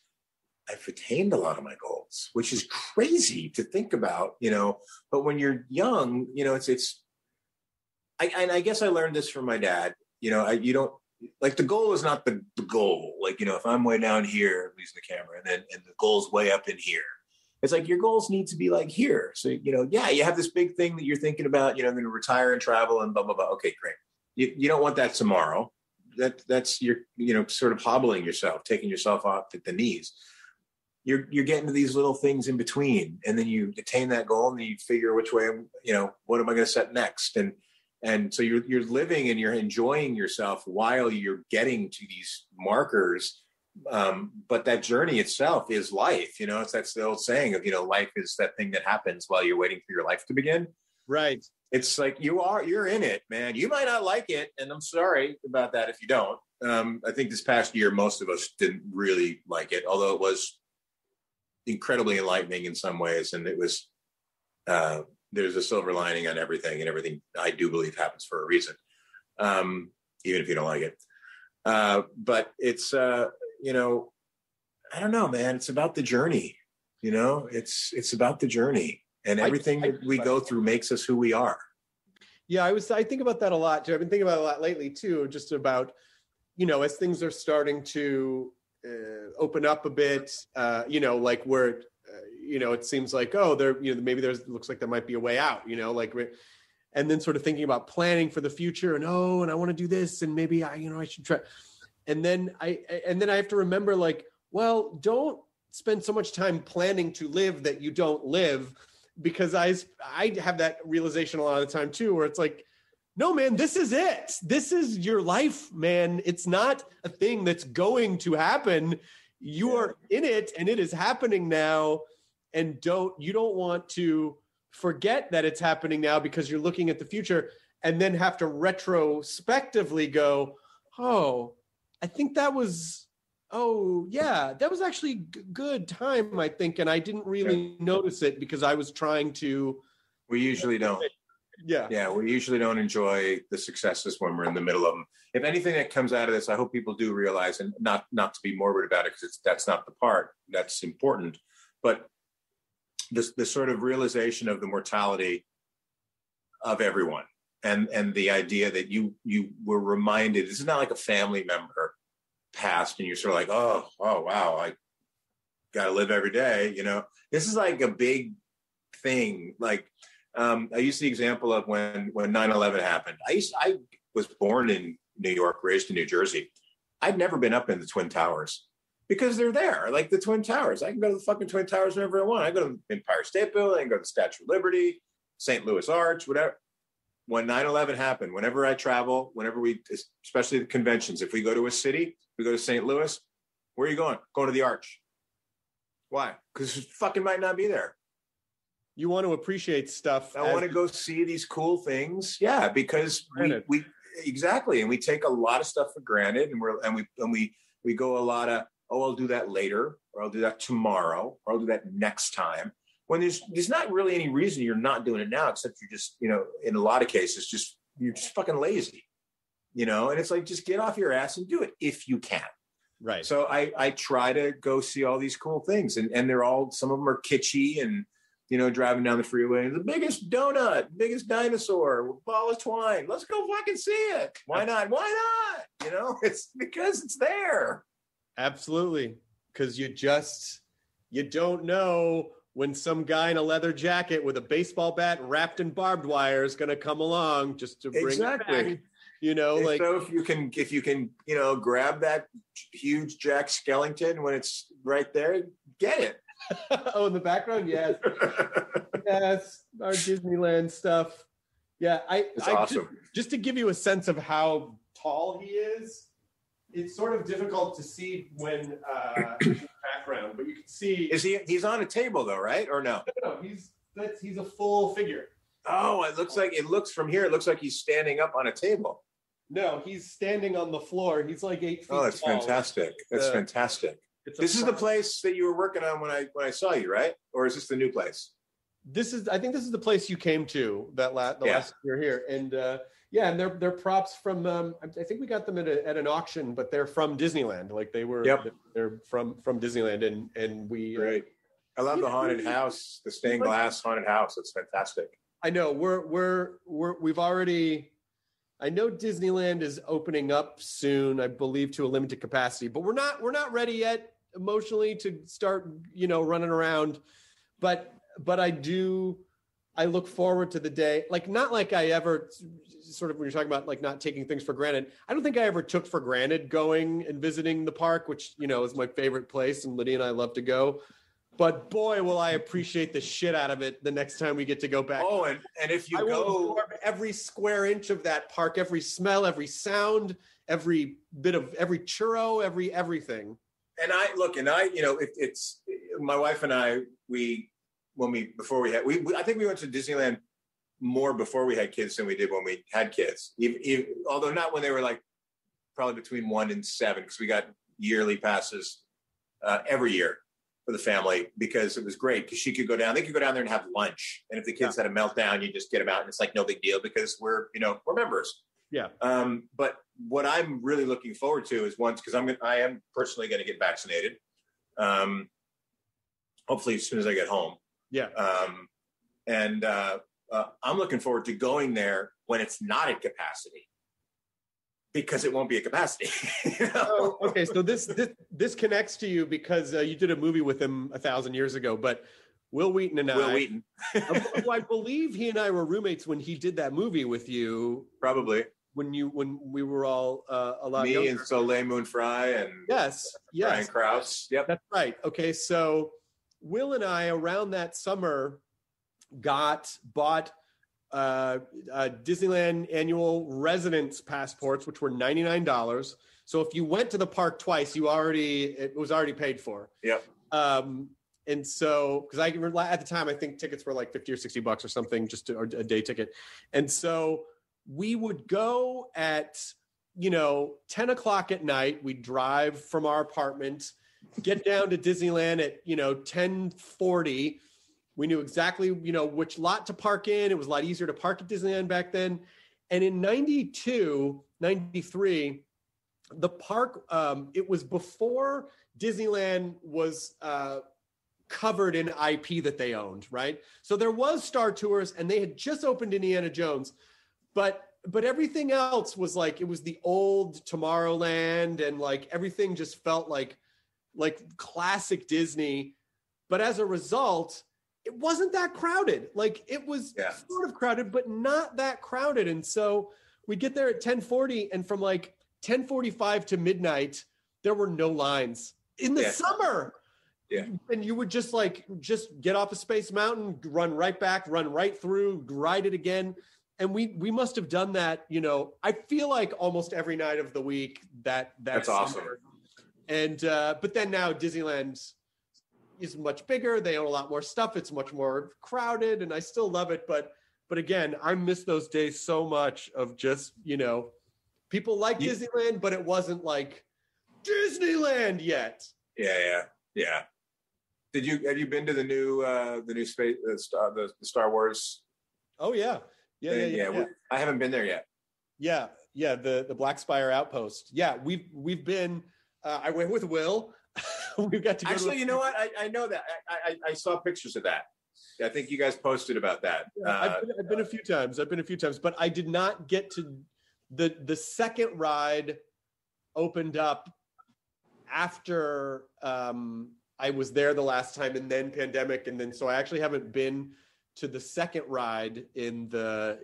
I've attained a lot of my goals, which is crazy to think about, but when you're young, I guess I learned this from my dad. You don't, like, the goal is not the goal. Like, if I'm way down here, I'm using the camera, and the goal's way up in here. It's like your goals need to be like here. So, you have this big thing that you're thinking about, I'm going to retire and travel and blah, blah, blah. Okay, great. You don't want that tomorrow. That's you're sort of hobbling yourself, taking yourself off at the knees. You're getting to these little things in between, and then you attain that goal, and then you figure which way, what am I going to set next? And so you're living and you're enjoying yourself while you're getting to these markers. But that journey itself is life. That's the old saying of, life is that thing that happens while you're waiting for your life to begin. Right. It's like you're in it, man. You might not like it, and I'm sorry about that if you don't. I think this past year, most of us didn't really like it, although it was incredibly enlightening in some ways. And it was, there's a silver lining on everything, and everything I do believe happens for a reason, even if you don't like it. But it's, you know, I don't know, man. It's about the journey. You know, it's about the journey, and everything that we go through makes us who we are. Yeah, I think about that a lot too. I've been thinking about it a lot lately too, just about, you know, as things are starting to open up a bit, you know, like where, you know, it seems like, oh, there, you know, maybe looks like there might be a way out, you know, like, and then sort of thinking about planning for the future, and and I want to do this, and maybe I should try, and then I have to remember, like, well, don't spend so much time planning to live that you don't live. Because I have that realization a lot of the time too, where it's like, no, man, this is it. This is your life, man. It's not a thing that's going to happen. You are in it, and it is happening now. And you don't want to forget that it's happening now because you're looking at the future, and then have to retrospectively go, oh, I think that was. Oh, yeah, that was actually good time, I think. And I didn't really notice it because I was trying to. We usually don't. Yeah. Yeah, we usually don't enjoy the successes when we're in the middle of them. If anything that comes out of this, I hope people do realize, and not to be morbid about it, because that's not the part that's important, but the sort of realization of the mortality of everyone, and the idea that you were reminded, this is not like a family member passed and you're sort of like, oh wow, I gotta live every day, you know. This is like a big thing. Like I use the example of when 9/11 happened. I was born in New York, raised in New Jersey. I'd never been up in the Twin Towers because they're there, like the Twin Towers. I can go to the fucking Twin Towers whenever I want. I go to the Empire State Building, I can go to the Statue of Liberty, St. Louis Arch, whatever. When 9/11 happened, whenever I travel, especially the conventions, if we go to a city, we go to St. Louis, where are you going? Going to the Arch. Why? Because it fucking might not be there. You want to appreciate stuff. I want to go see these cool things. Yeah, because we exactly, and we take a lot of stuff for granted, and we go a lot of, oh, I'll do that later, or I'll do that tomorrow, or I'll do that next time. When there's not really any reason you're not doing it now, except you're just, you know, in a lot of cases, you're just fucking lazy, you know. And it's like, just get off your ass and do it if you can. Right. So I try to go see all these cool things, and they're all, some of them are kitschy, and, you know, driving down the freeway, the biggest donut, biggest dinosaur, ball of twine. Let's go fucking see it. Why not? Why not? You know, it's because it's there. Absolutely. Because you don't know when some guy in a leather jacket with a baseball bat wrapped in barbed wire is going to come along just to bring it back. You know, like, so if you can, you know, grab that huge Jack Skellington when it's right there, get it. Oh, in the background, yes, yes, our Disneyland stuff. Yeah, it's awesome. Just to give you a sense of how tall he is, it's sort of difficult to see when in the background, but you can see. He's on a table though, right? Or no? No, he's a full figure. Oh, it looks from here. It looks like he's standing up on a table. No, he's standing on the floor. He's like 8 feet tall. Oh, that's fantastic. That's fantastic. This is the place that you were working on when I saw you, right? Or is this the new place? I think this is the place you came to last year here. And and they're props from I think we got them at an auction, but they're from Disneyland. Like they're from Disneyland, and we great. I love the haunted house, the stained glass haunted house. It's fantastic. I know we've already. I know Disneyland is opening up soon, I believe, to a limited capacity, but we're not ready yet emotionally to start, you know, running around. But I look forward to the day, like, not like I ever sort of, when you're talking about like not taking things for granted, I don't think I ever took for granted going and visiting the park, which, you know, is my favorite place, and Lydia and I love to go. But boy, will I appreciate the shit out of it the next time we get to go back. Oh, and if you go every square inch of that park, every smell, every sound, every bit of every churro, everything. And I, you know, it's my wife and I, I think we went to Disneyland more before we had kids than we did when we had kids. Although not when they were like probably between 1 and 7 because we got yearly passes every year for the family because it was great because she could go down. They could go down there and have lunch. And if the kids had a meltdown, you just get them out and it's like no big deal because we're members. Yeah. But what I'm really looking forward to is once, because I am personally going to get vaccinated. Hopefully as soon as I get home. Yeah. I'm looking forward to going there when it's not at capacity because it won't be at capacity. Okay. So this connects to you because you did a movie with him 1,000 years ago, but Will Wheaton and who I believe he and I were roommates when he did that movie with you. Probably. When we were all a lot younger. Me younger. and Soleil Moon Fry and Brian Krause. Yep. That's right. Okay. So Will and I around that summer bought Disneyland annual residence passports, which were $99. So if you went to the park twice, it was already paid for. Yep. And so, because at the time, I think tickets were like $50 or $60 or something, or a day ticket. And so we would go at, 10 o'clock at night. We'd drive from our apartment, get down to Disneyland at, 10:40. We knew exactly, which lot to park in. It was a lot easier to park at Disneyland back then. And in 92, 93, the park, it was before Disneyland was covered in IP that they owned, right? So there was Star Tours and they had just opened Indiana Jones, but everything else was like, it was the old Tomorrowland and like everything just felt like classic Disney. But as a result, it wasn't that crowded. Like it was sort of crowded, but not that crowded. And so we get there at 10:40 and from like 10:45 to midnight, there were no lines in the summer. Yeah. And you would just get off of Space Mountain, run right back, run right through, ride it again. And we must have done that, I feel like almost every night of the week that's summer. Awesome. And but then now Disneyland is much bigger. They own a lot more stuff. It's much more crowded and I still love it. But again, I miss those days so much of just, people like Disneyland, but it wasn't like Disneyland yet. Yeah. Have you been to the new space, the Star Wars? Oh yeah. Yeah. I haven't been there yet. Yeah. The Black Spire Outpost. Yeah. We've been, I went with Will. We've got to go actually, you know what? I know that I saw pictures of that. I think you guys posted about that. Yeah, I've been a few times, but I did not get to the second ride opened up after, I was there the last time and then pandemic. And then, so I actually haven't been to the second ride in that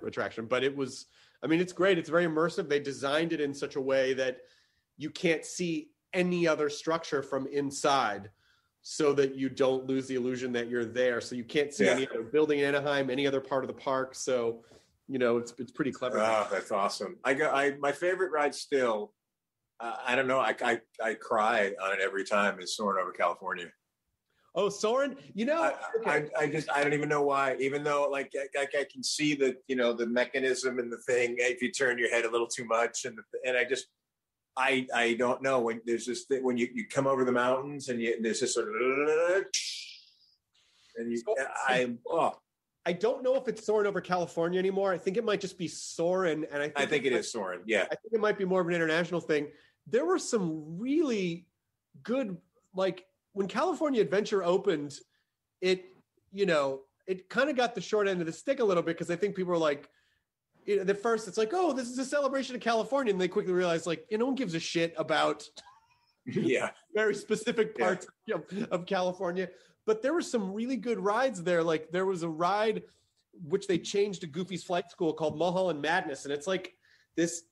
attraction, but it's great. It's very immersive. They designed it in such a way that you can't see any other structure from inside so that you don't lose the illusion that you're there. So you can't see any other building in Anaheim, any other part of the park. So, it's pretty clever. Oh, that's awesome. My favorite ride still, I don't know. I cry on it every time. Is Soarin' over California. Oh, Soarin', I don't even know why. Even though I can see the mechanism and the thing. If you turn your head a little too much, and I don't know when there's this thing when you come over the mountains and there's this sort of and I don't know if it's Soarin' over California anymore. I think it might just be Soarin', and I think it is Soarin'. Yeah, I think it might be more of an international thing. There were some really good, like when California Adventure opened, it kind of got the short end of the stick a little bit because I think people were like, at first it's like, oh, this is a celebration of California, and they quickly realized like, no one gives a shit about very specific parts of California. But there were some really good rides there. Like there was a ride which they changed to Goofy's Flight School called Mulholland Madness, and it's like this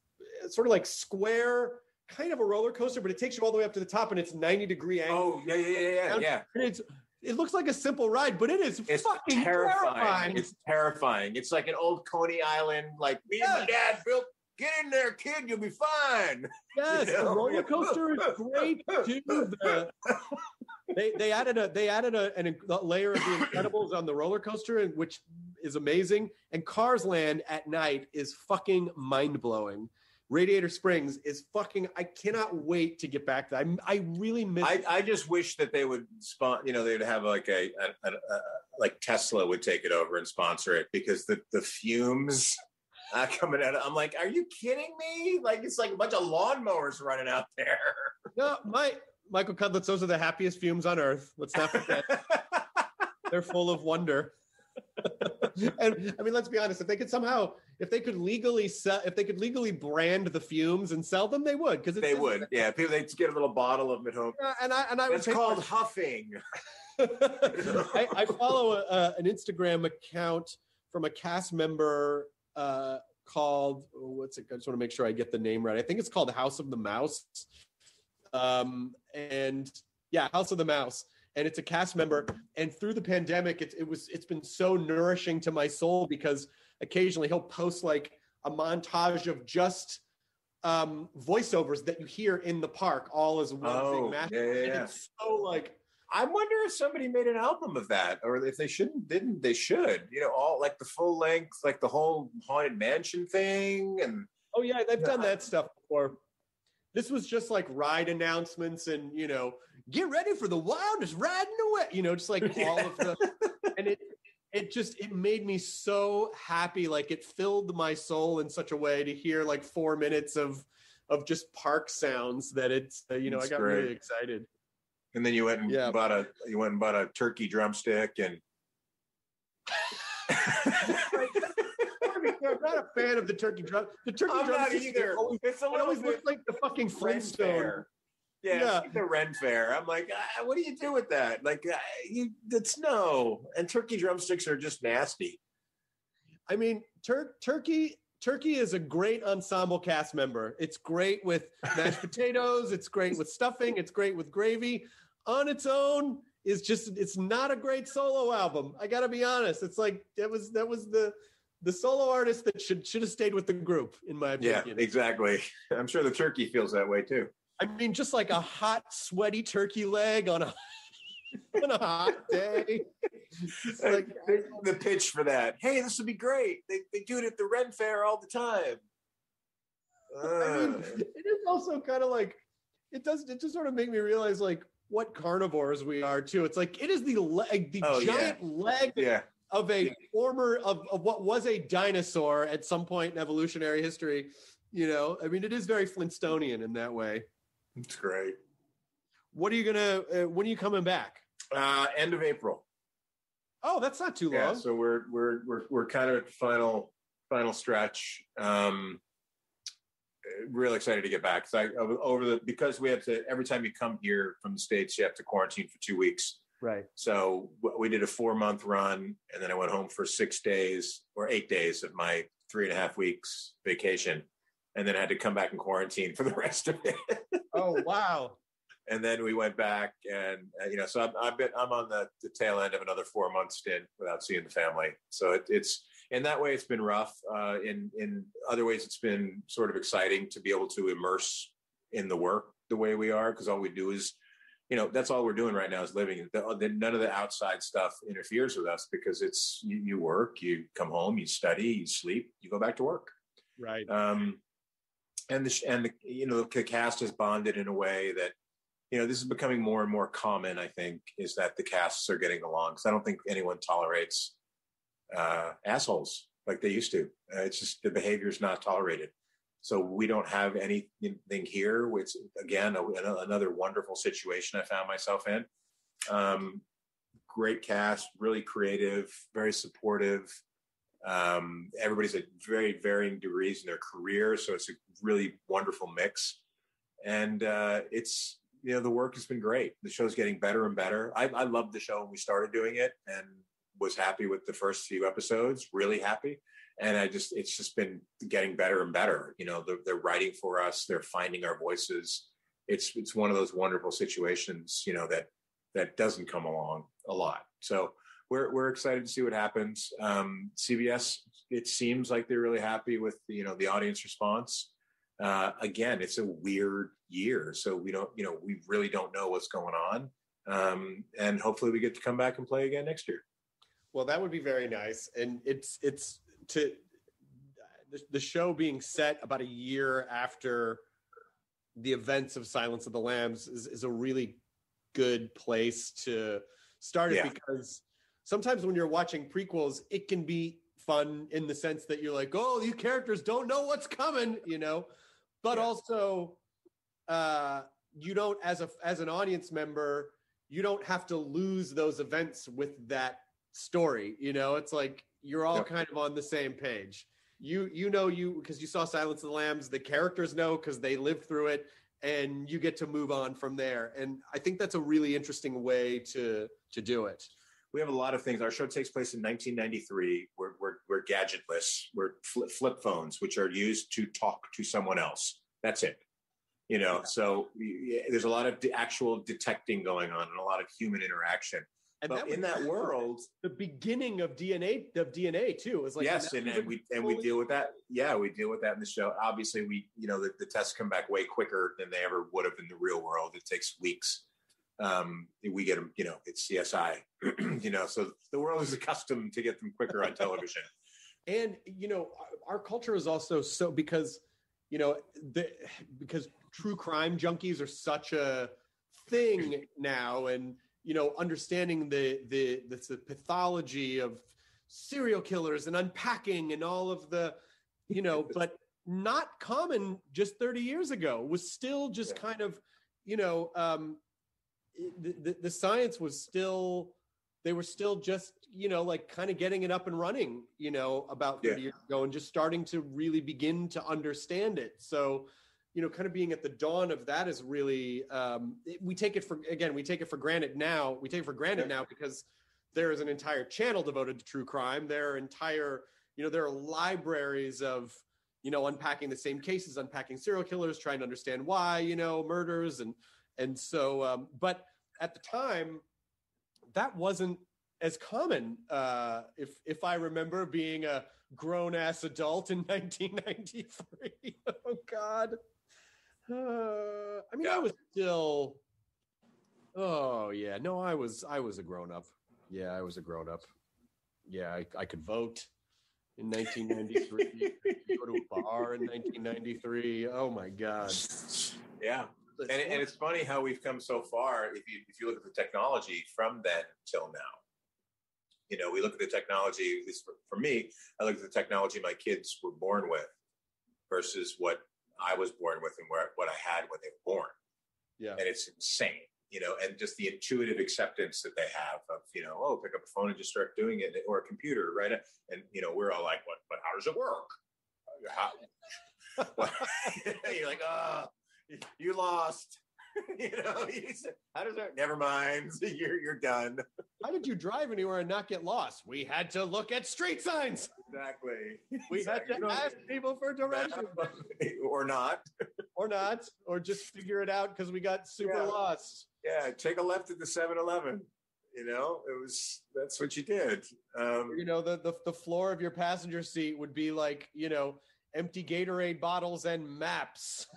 sort of like square kind of a roller coaster, but it takes you all the way up to the top, and it's 90-degree angle. Oh yeah. And it looks like a simple ride, but it's fucking terrifying. It's terrifying. It's like an old Coney Island, like me and my dad built. Get in there, kid. You'll be fine. Yes, the roller coaster is great too. They added a layer of the Incredibles on the roller coaster, which is amazing. And Cars Land at night is fucking mind blowing Radiator Springs is fucking. I cannot wait to get back there. I really miss. I just wish that they would they'd have like like Tesla would take it over and sponsor it, because the fumes coming out. I'm like, are you kidding me? Like, it's like a bunch of lawnmowers running out there. No, Michael Cudlitz, those are the happiest fumes on earth. Let's not forget. They're full of wonder. And I mean, let's be honest. If they could legally brand the fumes and sell them, they would. Because they would. Yeah, people, they'd get a little bottle of them at home. And I would. It's called huffing. I follow an Instagram account from a cast member called, what's it? I just want to make sure I get the name right. I think it's called House of the Mouse. And yeah, House of the Mouse. And it's a cast member. And through the pandemic, it's been so nourishing to my soul, because occasionally he'll post like a montage of just voiceovers that you hear in the park, all as one big mash. Yeah. It's so like, I wonder if somebody made an album of that, or if they didn't, they should. All like the full length, like the whole Haunted Mansion thing. And oh yeah, they've done that stuff before. This was just like ride announcements and, get ready for the wildest riding away, just like all of the, and it made me so happy. Like, it filled my soul in such a way to hear like 4 minutes of just park sounds that it's, I got great. really excited. And then you went and bought a turkey drumstick and. I'm not a fan of the turkey drum. The turkey drum not either. It always looks like the fucking Flintstone. Yeah. It's like the Ren Fair. I'm like, what do you do with that? Like, it's no. And turkey drumsticks are just nasty. I mean, turkey is a great ensemble cast member. It's great with mashed potatoes. It's great with stuffing. It's great with gravy. On its own, it's not a great solo album. I got to be honest. It's like that was the solo artist that should have stayed with the group, in my opinion. Yeah, exactly. I'm sure the turkey feels that way too. I mean, just like a hot, sweaty turkey leg on a hot day. Like the pitch for that. Hey, this would be great. They do it at the Ren Fair all the time. I mean, it is also kind of like it just sort of make me realize like what carnivores we are too. It's like it is the giant leg. Yeah. Of a former of what was a dinosaur at some point in evolutionary history, I mean, it is very Flintstonian in that way. It's great. What are you when are you coming back? End of April. Oh, that's not too long. Yeah, so we're kind of at the final stretch. Really excited to get back. Because we have to, every time you come here from the States, you have to quarantine for 2 weeks. Right. So we did a 4-month run, and then I went home for 6 days or 8 days of my 3.5 weeks vacation, and then I had to come back and quarantine for the rest of it. Oh, wow. And then we went back, and so I'm on the tail end of another 4-month stint without seeing the family. So it's in that way it's been rough. In other ways, it's been sort of exciting to be able to immerse in the work the way we are, because all we do is. That's all we're doing right now is living. None of the outside stuff interferes with us, because it's you work, you come home, you study, you sleep, you go back to work. Right. And the cast has bonded in a way that, this is becoming more and more common, I think, is that the casts are getting along. Because I don't think anyone tolerates assholes like they used to. It's just the behavior is not tolerated. So we don't have anything here, which, again, another wonderful situation I found myself in. Great cast, really creative, very supportive. Everybody's at very varying degrees in their careers, so it's a really wonderful mix. And it's, the work has been great. The show's getting better and better. I loved the show when we started doing it and was happy with the first few episodes, really happy. And it's just been getting better and better. They're writing for us. They're finding our voices. It's one of those wonderful situations, that doesn't come along a lot. So we're excited to see what happens. CBS, it seems like they're really happy with the audience response. Again, it's a weird year, so we really don't know what's going on. And hopefully we get to come back and play again next year. Well, that would be very nice. And this the show being set about a year after the events of Silence of the Lambs is a really good place to start it, because sometimes when you're watching prequels, it can be fun in the sense that you're like, oh, these characters don't know what's coming, but also you don't, as an audience member, you don't have to lose those events with that story. It's like you're all kind of on the same page. Because you saw Silence of the Lambs, the characters know because they lived through it, and you get to move on from there. And I think that's a really interesting way to do it. We have a lot of things. Our show takes place in 1993. We're gadgetless. We're flip phones, which are used to talk to someone else. That's it. So there's a lot of actual detecting going on and a lot of human interaction. And but in that world, the beginning of DNA too was like, yes, and we deal with that. Yeah, we deal with that in the show. Obviously, the tests come back way quicker than they ever would have in the real world. It takes weeks. We get them. It's CSI. So the world is accustomed to get them quicker on television. And our culture is also so because true crime junkies are such a thing now, and understanding the pathology of serial killers and unpacking and all of the, but not common just 30 years ago. Was still just kind of, the science was still, they were still just, like kind of getting it up and running, about 30 years ago and just starting to really begin to understand it. So, kind of being at the dawn of that is really, we take it for granted now. We take it for granted now because there is an entire channel devoted to true crime. There are libraries of, unpacking the same cases, unpacking serial killers, trying to understand why, murders. And so, but at the time that wasn't as common. If I remember being a grown ass adult in 1993, oh God. I was still. Oh yeah, no, I was a grown up. Yeah, I was a grown up. Yeah, I could vote in 1993. Go to a bar in 1993. Oh my God. Yeah, and it's funny how we've come so far. If you look at the technology from then till now, we look at the technology. At least for me, I look at the technology my kids were born with versus what I was born with and what I had when they were born. Yeah. And it's insane, and just the intuitive acceptance that they have of, pick up a phone and just start doing it, or a computer, right? And, we're all like, what, but how does it work? You're like, oh, you lost. You said, how does that? Never mind. You're done. How did you drive anywhere and not get lost? We had to look at street signs. Exactly. We had to ask people for directions. Or not. Or just figure it out because we got super lost. Yeah, take a left at the 7-Eleven. That's what you did. The floor of your passenger seat would be like, empty Gatorade bottles and maps.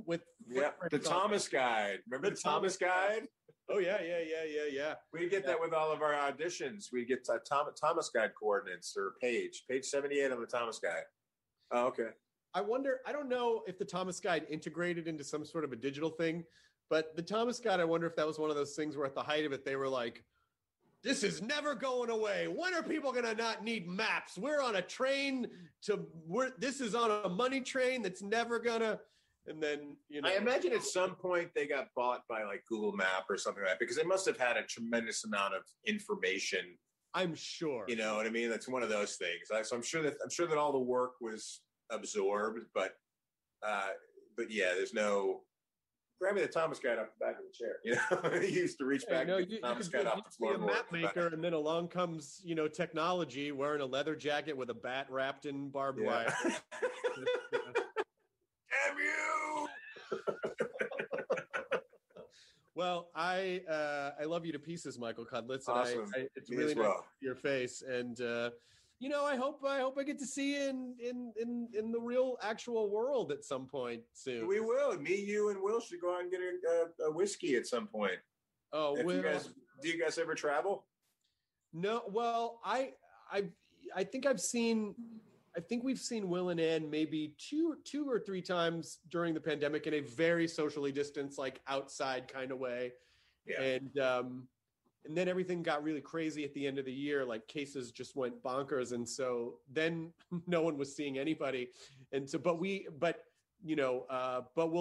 With the Thomas Guide. Remember the Thomas Guide? Oh yeah. We get that with all of our auditions. We get Thomas Guide coordinates or page 78 on the Thomas Guide. Oh, okay. I don't know if the Thomas Guide integrated into some sort of a digital thing, but the Thomas Guide, I wonder if that was one of those things where at the height of it, they were like, this is never going away. When are people going to not need maps? We're on a train this is on a money train that's never going to. And then, I imagine at some point they got bought by like Google Map or something like that, because they must have had a tremendous amount of information. I'm sure. You know what I mean? That's one of those things. So I'm sure that all the work was absorbed, but yeah, there's no. Grab me the Thomas Guide off the back of the chair. He used to reach back and get the Thomas Guide off the floor. A map maker, and then along comes technology, wearing a leather jacket with a bat wrapped in barbed wire. Damn you! Well, I love you to pieces, Michael Cudlitz. Awesome. And it's really nice to see your face, and I hope I get to see you in the real actual world at some point soon. We will. Me, you, and Will should go out and get a whiskey at some point. Oh, do you guys ever travel? No. Well, I think I've seen I think we've seen Will and Ann maybe two or three times during the pandemic in a very socially distanced, like outside kind of way. Yeah. And then everything got really crazy at the end of the year. Like cases just went bonkers. And so then no one was seeing anybody. And so, but we'll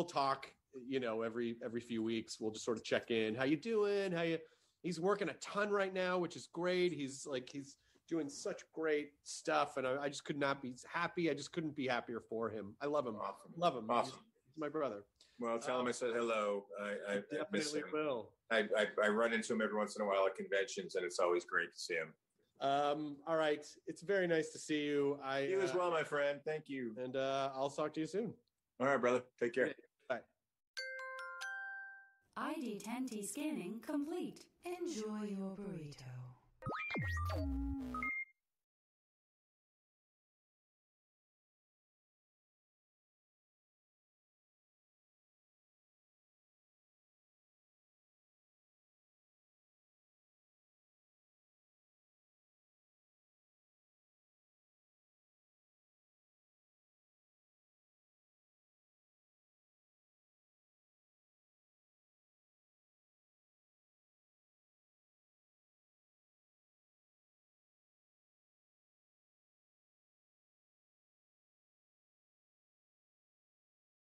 talk, every few weeks. We'll just sort of check in. How you doing? He's working a ton right now, which is great. He's doing such great stuff. And I just could not be happy. I just couldn't be happier for him. I love him. Awesome. Love him. Awesome. He's my brother. Well, tell him I said hello. I definitely will. I run into him every once in a while at conventions, and it's always great to see him. All right. It's very nice to see you. You as well, my friend. Thank you. And I'll talk to you soon. All right, brother. Take care. Bye. ID10T scanning complete. Enjoy your burrito.